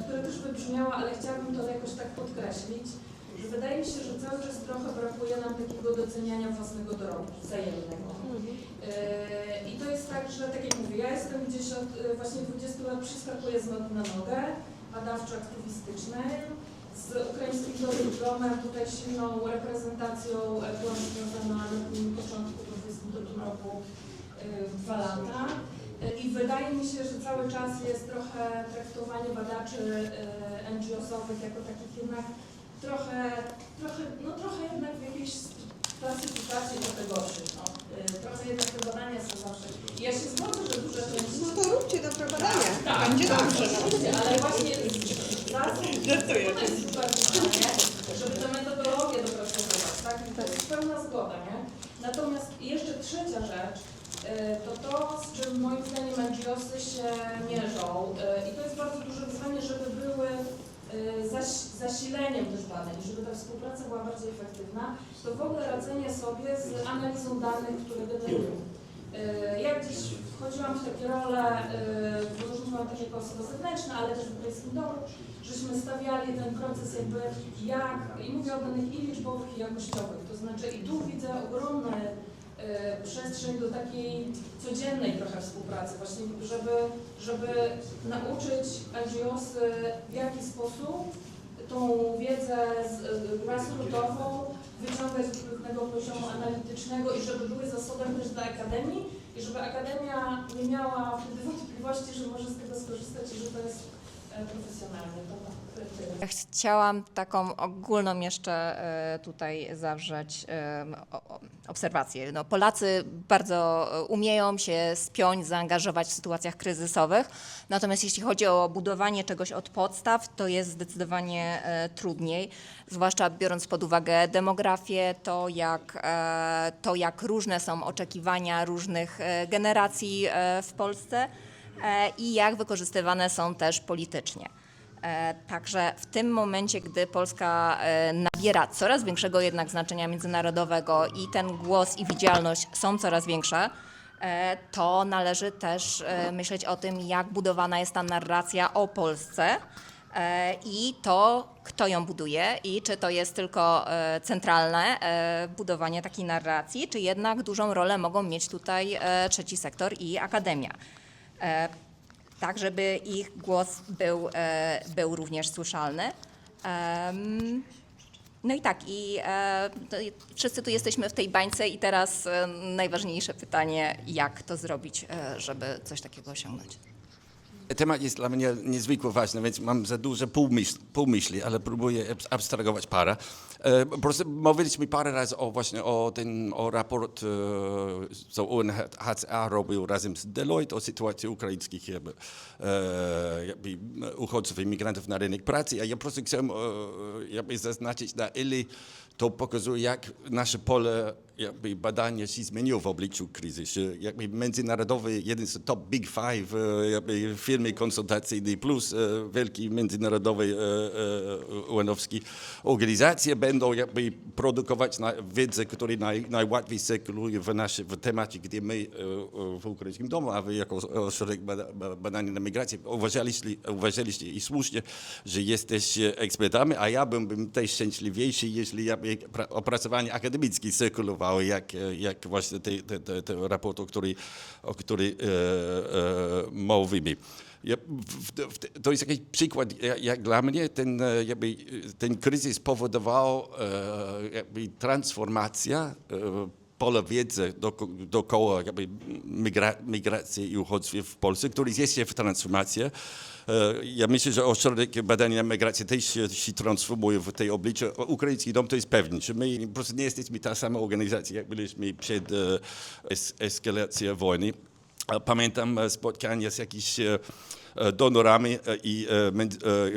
która też wybrzmiała, ale chciałabym to jakoś tak podkreślić, że wydaje mi się, że cały czas trochę brakuje nam takiego doceniania własnego dorobku wzajemnego. I to jest tak, że tak jak mówię, ja jestem gdzieś od właśnie 20 lat, przyskakuję z nogi na nogę, badawczo-aktywistycznej, z ukraińskim dyplomem, tutaj silną reprezentacją byłam związana na początku w 2022 roku 2 lata. I wydaje mi się, że cały czas jest trochę traktowanie badaczy NGO-sowych jako takich jednak trochę jednak w jakiejś klasyfikacji kategorii. No. Trochę jednak te badania są zawsze. I ja się zgodzę, że duże części... No to róbcie dobre badania, Tak, będzie tak, dobrze. oczywiście, ale właśnie to jest super pytanie, żeby tę metodologię dopracowywać, tak? I to jest pełna zgoda, nie? Natomiast jeszcze trzecia rzecz, to, z czym moim zdaniem NGOsy się mierzą i to jest bardzo duże wyzwanie, żeby były zasileniem też badań, żeby ta współpraca była bardziej efektywna, to w ogóle radzenie sobie z analizą danych, które generują. Ja gdzieś wchodziłam w takie role, wyróżniłam takie jako osoba zewnętrzna, ale też w Ukraińskim Domu, żeśmy stawiali ten proces jakby i mówię o danych i liczbowych, i jakościowych, to znaczy i tu widzę ogromny przestrzeń do takiej codziennej trochę współpracy, właśnie żeby nauczyć NGOsy w jaki sposób tą wiedzę grassrootową wyciągać z pewnego poziomu analitycznego i żeby były zasobem też dla Akademii i żeby Akademia nie miała wtedy wątpliwości, że może z tego skorzystać i że to jest profesjonalne. Ja chciałam taką ogólną jeszcze tutaj zawrzeć obserwację. No, Polacy bardzo umieją się spiąć, zaangażować w sytuacjach kryzysowych, natomiast jeśli chodzi o budowanie czegoś od podstaw, to jest zdecydowanie trudniej, zwłaszcza biorąc pod uwagę demografię, to jak różne są oczekiwania różnych generacji w Polsce i jak wykorzystywane są też politycznie. Także w tym momencie, gdy Polska nabiera coraz większego jednak znaczenia międzynarodowego i ten głos i widzialność są coraz większe, to należy też myśleć o tym, jak budowana jest ta narracja o Polsce i to, kto ją buduje i czy to jest tylko centralne budowanie takiej narracji, czy jednak dużą rolę mogą mieć tutaj trzeci sektor i akademia. Tak, żeby ich głos był również słyszalny. No i tak, wszyscy tu jesteśmy w tej bańce i teraz najważniejsze pytanie, jak to zrobić, żeby coś takiego osiągnąć. Temat jest dla mnie niezwykle ważny, więc mam za duże półmyśli, ale próbuję abstrahować parę. Mówiliśmy parę razy o raport, co UNHCR robił razem z Deloitte o sytuacji ukraińskich uchodźców, imigrantów na rynek pracy, a ja po prostu chciałem zaznaczyć, na ile to pokazuje, jak nasze pole badania się zmieniło w obliczu kryzysu. Międzynarodowy, jeden z top big five firmy konsultacyjnej plus wielkie międzynarodowe UN-owskie organizacje będą produkować wiedzę, która najłatwiej cyrkuluje w temacie, gdzie my w Ukraińskim Domu, a wy jako ośrodek badania na migracji uważaliście i słusznie, że jesteście ekspertami, a ja bym też szczęśliwiejszy, jeśli opracowanie akademickie cyrkulowało, jak właśnie te raport, o którym mówimy. To jest jakiś przykład, jak dla mnie ten kryzys powodował transformację pola wiedzy dookoła jakby migracji i uchodźstwie w Polsce, który jest jeszcze w transformacji. Ja myślę, że Ośrodek Badania Migracji też się transformuje w tej obliczu. Ukraiński Dom to jest pewnie, że my po prostu nie jesteśmy ta sama organizacja, jak byliśmy przed eskalacją wojny. Pamiętam spotkania z jakimiś donorami i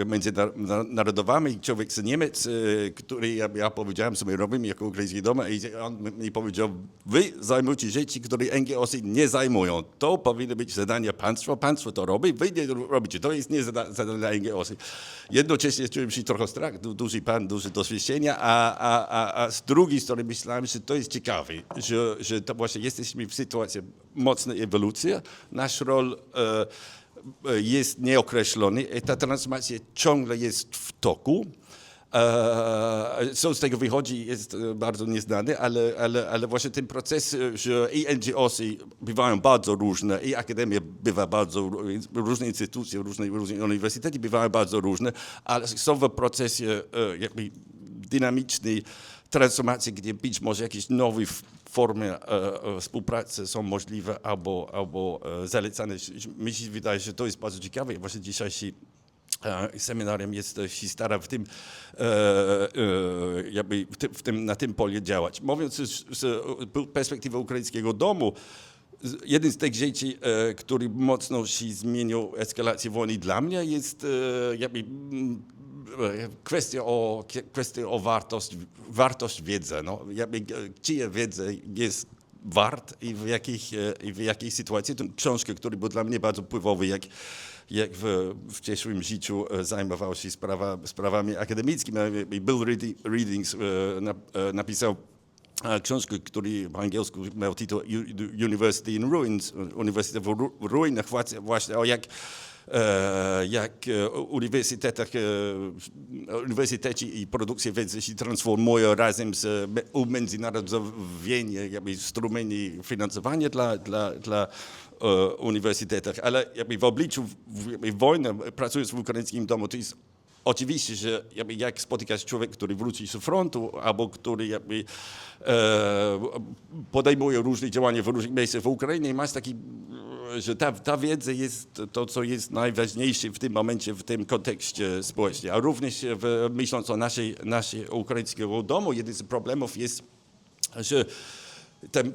międzynarodowymi. Człowiek z Niemiec, który ja powiedziałem, co my robimy jako Ukraiński Dom, i on mi powiedział, wy zajmujecie rzeczy, które NGO-sy nie zajmują. To powinno być zadanie państwa, państwo to robi, wy nie robicie, to jest nie zadanie NGO-sy. Jednocześnie czułem się trochę strach, duży pan, duże doświadczenia, a z drugiej strony myślałem, że to jest ciekawe, że to właśnie jesteśmy w sytuacji mocnej ewolucji. Nasz rol jest nieokreślony i ta transformacja ciągle jest w toku. Co z tego wychodzi, jest bardzo nieznane, ale właśnie ten proces, że i NGO-sy bywają bardzo różne, i akademia bywa bardzo różne, instytucje, różne uniwersytety bywają bardzo różne, ale są w procesie jakby dynamicznej transformacji, gdzie być może jakieś nowe formy współpracy są możliwe albo zalecane. Mi się wydaje, że to jest bardzo ciekawe. Właśnie dzisiejszy seminarium się stara na tym polu działać. Mówiąc z perspektywy Ukraińskiego Domu, jeden z tych rzeczy, który mocno się zmienił eskalację wojny dla mnie, jest kwestia o wartość wiedzy. No, czyja wiedza jest wart i w jakiej sytuacji. To książka, która była dla mnie bardzo wpływowa, jak w wcześniejszym życiu zajmował się sprawami akademickimi. Bill Readings napisał książkę, który po angielsku miał tytuł University in Ruins, Uniwersytet w ruinach, właśnie o jak uniwersytety i produkcja wiedzy się transformują razem z umiędzynarodowieniem strumieni finansowania dla uniwersytetów. Ale w obliczu wojny, pracując w Ukraińskim Domu, to jest oczywiście, że jak spotykasz człowieka, który wróci z frontu, albo który podejmuje różne działania w różnych miejscach w Ukrainie, masz taki, że ta wiedza jest to, co jest najważniejsze w tym momencie, w tym kontekście społecznym. A również myśląc o naszej Ukraińskiego Domu, jeden z problemów jest, że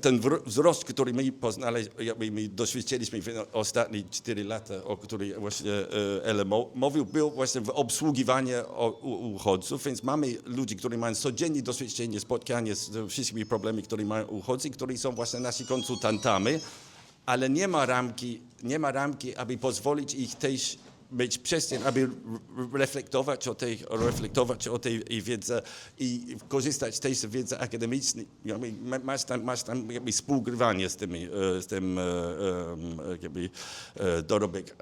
ten wzrost, który my poznali, my doświadczyliśmy w ostatnie 4 lata, o których właśnie Ela mówił, był właśnie w obsługiwaniu uchodźców, więc mamy ludzi, którzy mają codziennie doświadczenie, spotkanie z wszystkimi problemami, które mają uchodźcy, którzy są właśnie naszymi konsultantami, ale nie ma ramki, aby pozwolić ich też mieć przestrzeń, aby reflektować o tej wiedzy i korzystać też z wiedzy akademicznej. Masz tam współgrywanie z tym dorobek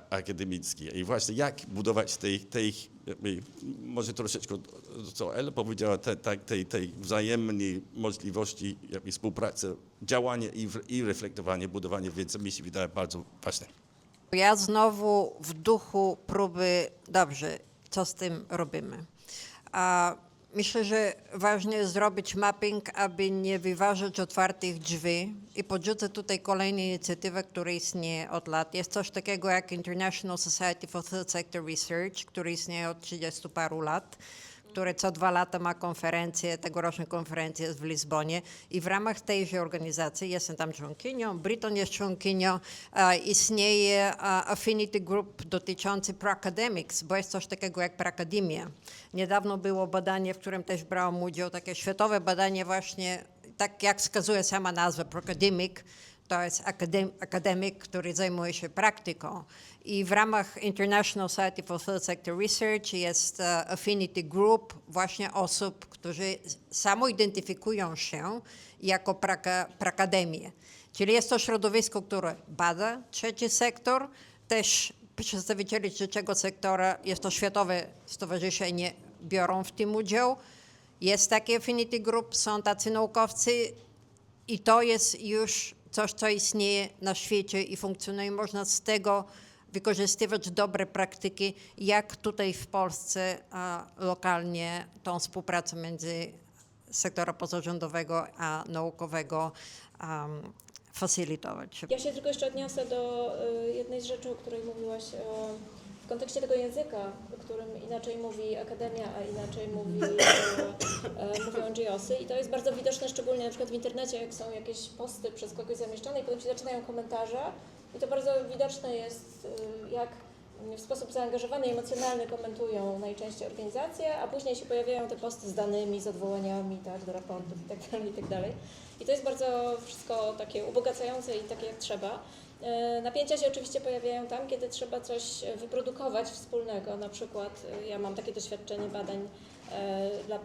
akademicki. I właśnie jak budować tej może troszeczkę, co Ela powiedziała, tej wzajemnej możliwości współpracy, działania i reflektowania, budowania wiedzy, mi się wydaje bardzo ważne. Ja znowu w duchu próby, dobrze, co z tym robimy? Myślę, że ważne jest zrobić mapping, aby nie wyważać otwartych drzwi i podrzucę tutaj kolejną inicjatywę, która istnieje od lat. Jest coś takiego jak International Society for Third Sector Research, który istnieje od 30 paru lat, które co 2 lata ma konferencję, tegoroczna konferencja jest w Lizbonie i w ramach tejże organizacji, jestem tam członkinią, Britton jest członkinią, istnieje affinity group dotyczący pro-academics, bo jest coś takiego jak pro-akademia. Niedawno było badanie, w którym też brałam udział, takie światowe badanie właśnie, tak jak wskazuje sama nazwa, pro-academic, to jest akademik, który zajmuje się praktyką. I w ramach International Society for Third Sector Research jest affinity group właśnie osób, którzy samoidentyfikują się jako prakademie. Czyli jest to środowisko, które bada trzeci sektor, też przedstawiciele trzeciego sektora, jest to światowe stowarzyszenie, biorą w tym udział. Jest taki affinity group, są tacy naukowcy i to jest już coś, co istnieje na świecie i funkcjonuje. Można z tego wykorzystywać dobre praktyki, jak tutaj w Polsce lokalnie tą współpracę między sektora pozarządowego a naukowego facilitować. Ja się tylko jeszcze odniosę do jednej z rzeczy, o której mówiłaś w kontekście tego języka, o którym inaczej mówi akademia, a inaczej mówią NGOsy i to jest bardzo widoczne, szczególnie na przykład w internecie, jak są jakieś posty przez kogoś zamieszczone i potem się zaczynają komentarze i to bardzo widoczne jest, jak w sposób zaangażowany i emocjonalny komentują najczęściej organizacje, a później się pojawiają te posty z danymi, z odwołaniami, tak, do raportów itd., itd. I to jest bardzo wszystko takie ubogacające i takie jak trzeba. Napięcia się oczywiście pojawiają tam, kiedy trzeba coś wyprodukować wspólnego. Na przykład ja mam takie doświadczenie badań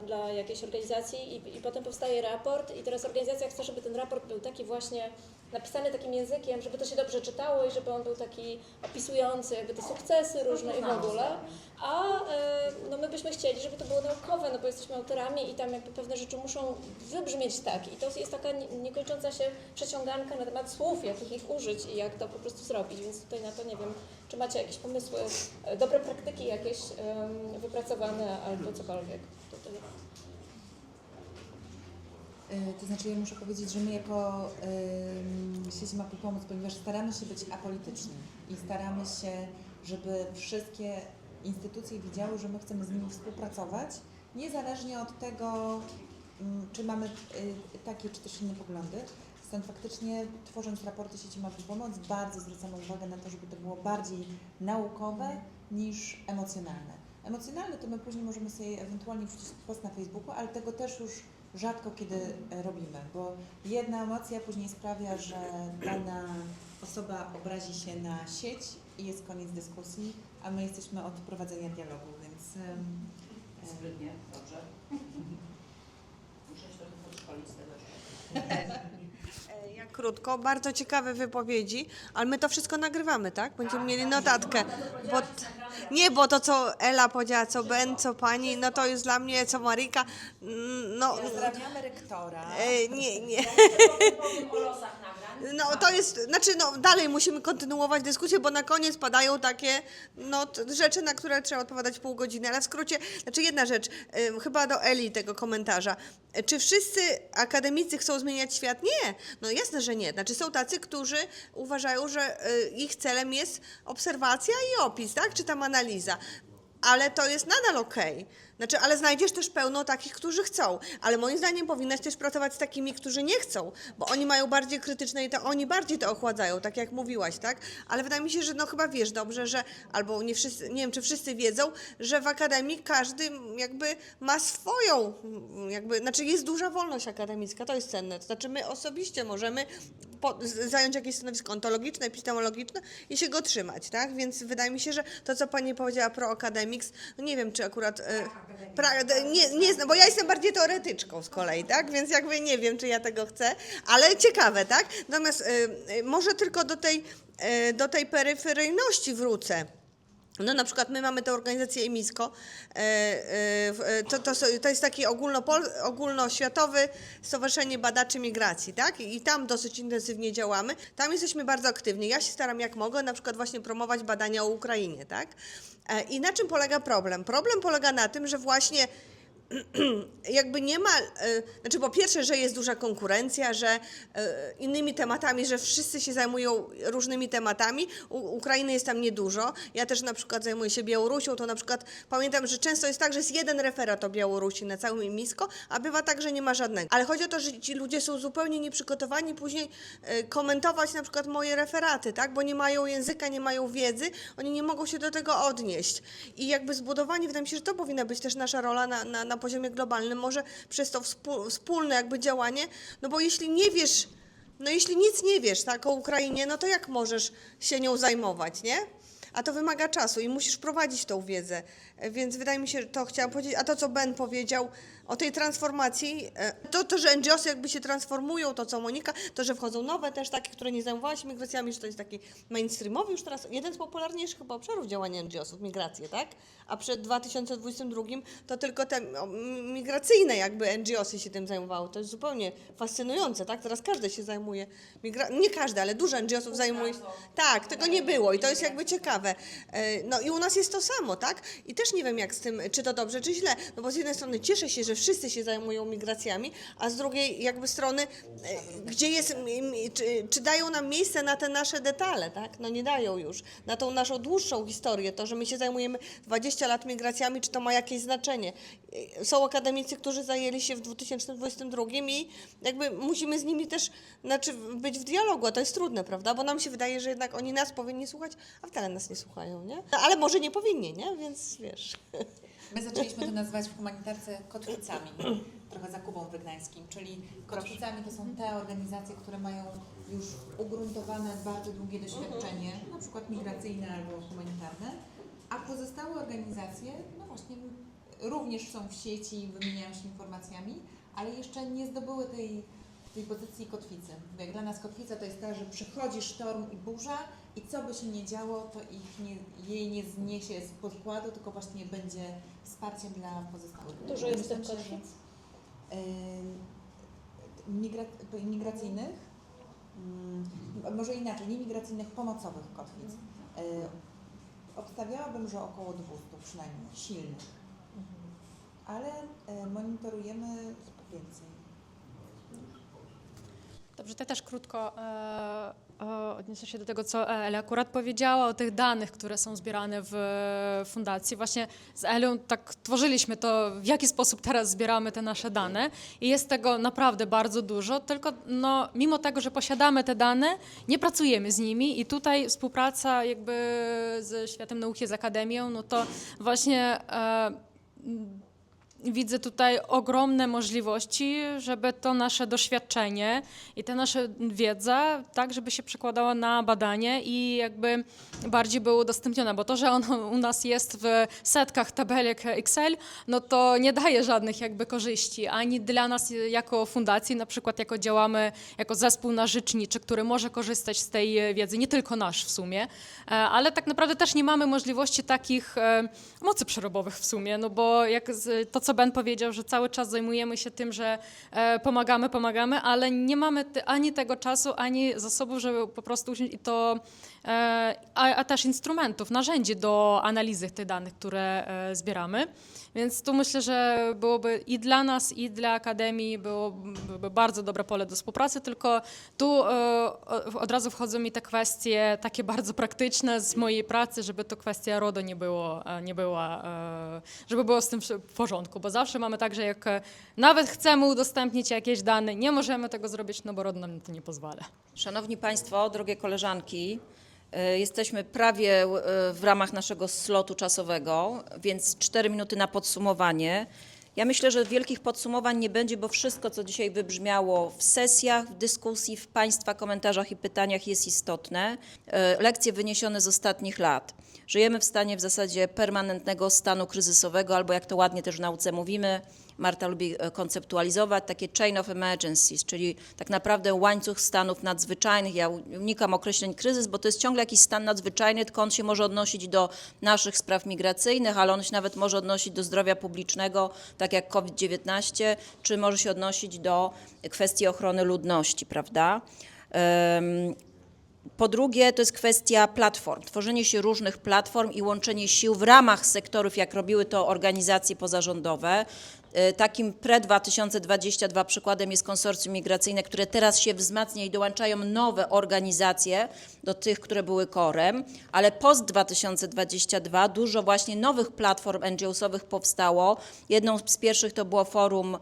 dla jakiejś organizacji i potem powstaje raport i teraz organizacja chce, żeby ten raport był taki właśnie napisany takim językiem, żeby to się dobrze czytało i żeby on był taki opisujący jakby te sukcesy różne i w ogóle. A no my byśmy chcieli, żeby to było naukowe, no bo jesteśmy autorami i tam jakby pewne rzeczy muszą wybrzmieć tak. I to jest taka niekończąca się przeciąganka na temat słów, jakich ich użyć i jak to po prostu zrobić. Więc tutaj na to nie wiem, czy macie jakieś pomysły, dobre praktyki jakieś wypracowane albo cokolwiek. To znaczy ja muszę powiedzieć, że my jako sieć Mapy Pomóc, ponieważ staramy się być apolityczni i staramy się, żeby wszystkie instytucje widziały, że my chcemy z nimi współpracować, niezależnie od tego, czy mamy takie czy też inne poglądy. Stąd faktycznie tworząc raporty sieci Mapy Pomoc bardzo zwracamy uwagę na to, żeby to było bardziej naukowe niż emocjonalne. Emocjonalne to my później możemy sobie ewentualnie wrzucić post na Facebooku, ale tego też już rzadko kiedy robimy, bo jedna emocja później sprawia, że dana osoba obrazi się na sieć i jest koniec dyskusji, a my jesteśmy od prowadzenia dialogu, więc... Zbytnie, dobrze. Muszę się trochę podszkolić z tego. Jak krótko, bardzo ciekawe wypowiedzi, ale my to wszystko nagrywamy, tak? Będziemy mieli notatkę. Bo to, co Ela powiedziała, co Ben, co pani, no to jest dla mnie, co Marika, no... Pozdrawiamy rektora. Nie. O losach nagrań. No to jest, znaczy no dalej musimy kontynuować dyskusję, bo na koniec padają takie rzeczy, na które trzeba odpowiadać pół godziny, ale w skrócie, znaczy jedna rzecz, chyba do Eli tego komentarza. Czy wszyscy akademicy chcą zmieniać świat? Nie, no jasne, że nie. Znaczy są tacy, którzy uważają, że ich celem jest obserwacja i opis, tak, czy tam analiza. Ale to jest nadal okej. Znaczy, ale znajdziesz też pełno takich, którzy chcą. Ale moim zdaniem powinnaś też pracować z takimi, którzy nie chcą, bo oni mają bardziej krytyczne i to oni bardziej to ochładzają, tak jak mówiłaś, tak? Ale wydaje mi się, że no chyba wiesz dobrze, że albo nie wszyscy, nie wiem, czy wszyscy wiedzą, że w akademii każdy jakby ma swoją, jakby, znaczy jest duża wolność akademicka, to jest cenne. To znaczy my osobiście możemy zająć jakieś stanowisko ontologiczne, epistemologiczne i się go trzymać, tak? Więc wydaje mi się, że to, co pani powiedziała pro academics, no nie wiem, czy akurat... nie znam, bo ja jestem bardziej teoretyczką z kolei, tak? Więc jakby nie wiem, czy ja tego chcę, ale ciekawe, tak? Natomiast może tylko do tej peryferyjności wrócę. No na przykład my mamy tę organizację EMISCO, to jest takie ogólnoświatowe Stowarzyszenie Badaczy Migracji, tak? I tam dosyć intensywnie działamy. Tam jesteśmy bardzo aktywni. Ja się staram jak mogę na przykład właśnie promować badania o Ukrainie, tak? I na czym polega problem? Problem polega na tym, że właśnie jakby nie ma, znaczy po pierwsze, że jest duża konkurencja, że innymi tematami, że wszyscy się zajmują różnymi tematami, Ukrainy jest tam niedużo, ja też na przykład zajmuję się Białorusią, to na przykład pamiętam, że często jest tak, że jest jeden referat o Białorusi na całym EMISCO, a bywa tak, że nie ma żadnego. Ale chodzi o to, że ci ludzie są zupełnie nieprzygotowani później komentować na przykład moje referaty, tak, bo nie mają języka, nie mają wiedzy, oni nie mogą się do tego odnieść. I jakby zbudowanie, wydaje mi się, że to powinna być też nasza rola na poziomie globalnym, może przez to wspólne jakby działanie, no bo jeśli nie wiesz, no jeśli nic nie wiesz, tak, o Ukrainie, no to jak możesz się nią zajmować, nie? A to wymaga czasu i musisz prowadzić tą wiedzę, więc wydaje mi się, że to chciałam powiedzieć, a to, co Ben powiedział o tej transformacji, to, że NGOsy jakby się transformują, to co Monika, to, że wchodzą nowe też takie, które nie zajmowały się migracjami, że to jest taki mainstreamowy już teraz, jeden z popularniejszych chyba obszarów działania NGOsów, migracje, tak? A przed 2022 to tylko te migracyjne jakby NGOsy się tym zajmowały. To jest zupełnie fascynujące, tak? Teraz każdy się zajmuje, nie każdy, ale dużo NGOsów zajmuje. Tak, tego nie było i to jest jakby ciekawe. ciekawe. No i u nas jest to samo, tak? I też nie wiem jak z tym, czy to dobrze, czy źle, no bo z jednej strony cieszę się, że wszyscy się zajmują migracjami, a z drugiej jakby strony, gdzie jest, czy dają nam miejsce na te nasze detale, tak? No nie dają już. Na tą naszą dłuższą historię, to, że my się zajmujemy 20 lat migracjami, czy to ma jakieś znaczenie. Są akademicy, którzy zajęli się w 2022 i jakby musimy z nimi też być w dialogu, a to jest trudne, prawda? Bo nam się wydaje, że jednak oni nas powinni słuchać, a wcale nas nie słuchają, nie? No, ale może nie powinni, nie? Więc wiesz. My zaczęliśmy to nazywać w humanitarce kotwicami, trochę za Kubą Wygnańskim, czyli kotwicami to są te organizacje, które mają już ugruntowane bardzo długie doświadczenie, na przykład migracyjne albo humanitarne, a pozostałe organizacje, no właśnie, również są w sieci, wymieniają się informacjami, ale jeszcze nie zdobyły tej pozycji kotwicy. Bo jak dla nas kotwica to jest ta, że przychodzi sztorm i burza i co by się nie działo, to jej nie zniesie z podkładu, tylko właśnie będzie wsparciem dla pozostałych. Dużo jest tych kotwic. Migracyjnych, może inaczej, nie migracyjnych, pomocowych kotwic. Obstawiałabym, że około 200 przynajmniej, silnych. Ale monitorujemy więcej. Dobrze, to też krótko odniosę się do tego, co Elia akurat powiedziała o tych danych, które są zbierane w fundacji. Właśnie z Elią tak tworzyliśmy to, w jaki sposób teraz zbieramy te nasze dane i jest tego naprawdę bardzo dużo, tylko no, mimo tego, że posiadamy te dane, nie pracujemy z nimi i tutaj współpraca jakby ze światem nauki, z akademią, no to właśnie widzę tutaj ogromne możliwości, żeby to nasze doświadczenie i ta nasza wiedza, tak, żeby się przekładała na badanie i jakby bardziej była udostępniona, bo to, że ono u nas jest w setkach tabelek Excel, no to nie daje żadnych jakby korzyści, ani dla nas jako fundacji, na przykład jako działamy jako zespół na rzeczniczy, który może korzystać z tej wiedzy, nie tylko nasz w sumie, ale tak naprawdę też nie mamy możliwości takich mocy przerobowych w sumie, no bo jak to, co Ben powiedział, że cały czas zajmujemy się tym, że pomagamy, ale nie mamy ani tego czasu, ani zasobów, żeby po prostu usiąść i to, a też instrumentów, narzędzi do analizy tych danych, które zbieramy. Więc tu myślę, że byłoby i dla nas, i dla Akademii byłoby bardzo dobre pole do współpracy, tylko tu od razu wchodzą mi te kwestie takie bardzo praktyczne z mojej pracy, żeby to kwestia RODO nie była, żeby było z tym w porządku, bo zawsze mamy tak, że jak nawet chcemy udostępnić jakieś dane, nie możemy tego zrobić, no bo RODO nam to nie pozwala. Szanowni Państwo, drogie koleżanki, jesteśmy prawie w ramach naszego slotu czasowego, więc 4 minuty na podsumowanie. Ja myślę, że wielkich podsumowań nie będzie, bo wszystko, co dzisiaj wybrzmiało w sesjach, w dyskusji, w Państwa komentarzach i pytaniach jest istotne. Lekcje wyniesione z ostatnich lat. Żyjemy w stanie w zasadzie permanentnego stanu kryzysowego, albo jak to ładnie też w nauce mówimy, Marta lubi konceptualizować, takie chain of emergencies, czyli tak naprawdę łańcuch stanów nadzwyczajnych. Ja unikam określeń kryzys, bo to jest ciągle jakiś stan nadzwyczajny, tylko on się może odnosić do naszych spraw migracyjnych, ale on się nawet może odnosić do zdrowia publicznego, tak jak COVID-19, czy może się odnosić do kwestii ochrony ludności, prawda? Po drugie, to jest kwestia platform, tworzenie się różnych platform i łączenie sił w ramach sektorów, jak robiły to organizacje pozarządowe. Takim pre-2022 przykładem jest konsorcjum migracyjne, które teraz się wzmacnia i dołączają nowe organizacje do tych, które były korem, ale post-2022 dużo właśnie nowych platform NGO-sowych powstało. Jedną z pierwszych to było forum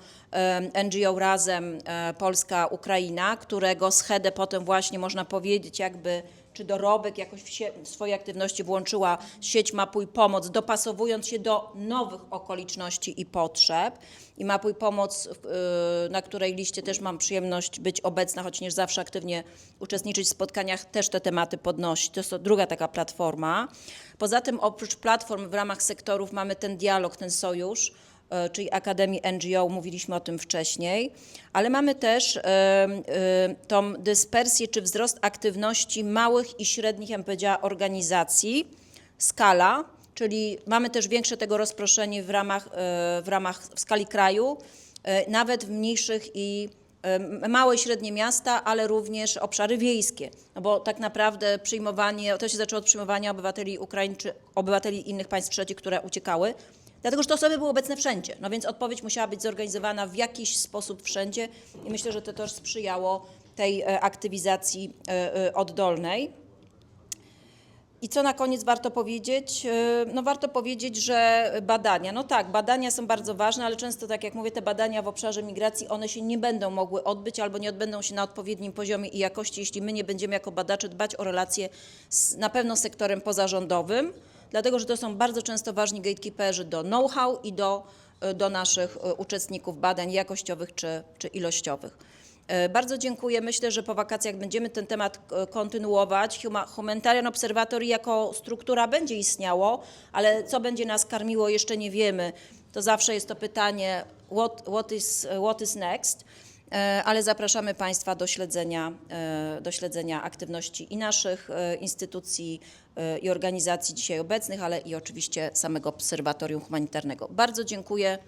NGO Razem Polska-Ukraina, którego schedę potem właśnie można powiedzieć jakby czy dorobek jakoś w swojej aktywności włączyła sieć Mapuj Pomoc, dopasowując się do nowych okoliczności i potrzeb. I Mapuj Pomoc, na której liście też mam przyjemność być obecna, choć nie zawsze aktywnie uczestniczyć w spotkaniach, też te tematy podnosi. To jest druga taka platforma. Poza tym oprócz platform w ramach sektorów mamy ten dialog, ten sojusz, czyli Akademii NGO, mówiliśmy o tym wcześniej, ale mamy też tą dyspersję czy wzrost aktywności małych i średnich, ja bym powiedziała, organizacji, skala, czyli mamy też większe tego rozproszenie w skali kraju, nawet w mniejszych i małe i średnie miasta, ale również obszary wiejskie, no bo tak naprawdę to się zaczęło od przyjmowania obywateli innych państw trzecich, które uciekały, dlatego że te osoby były obecne wszędzie, no więc odpowiedź musiała być zorganizowana w jakiś sposób wszędzie i myślę, że to też sprzyjało tej aktywizacji oddolnej. I co na koniec warto powiedzieć? No warto powiedzieć, że badania, no tak, badania są bardzo ważne, ale często, tak jak mówię, te badania w obszarze migracji, one się nie będą mogły odbyć albo nie odbędą się na odpowiednim poziomie i jakości, jeśli my nie będziemy jako badacze dbać o relacje z na pewno sektorem pozarządowym, dlatego że to są bardzo często ważni gatekeeperzy do know-how i do naszych uczestników badań jakościowych czy ilościowych. Bardzo dziękuję. Myślę, że po wakacjach będziemy ten temat kontynuować. Humanitarian Observatory jako struktura będzie istniało, ale co będzie nas karmiło, jeszcze nie wiemy. To zawsze jest to pytanie, what is next? Ale zapraszamy Państwa do śledzenia aktywności i naszych instytucji i organizacji dzisiaj obecnych, ale i oczywiście samego Obserwatorium Humanitarnego. Bardzo dziękuję.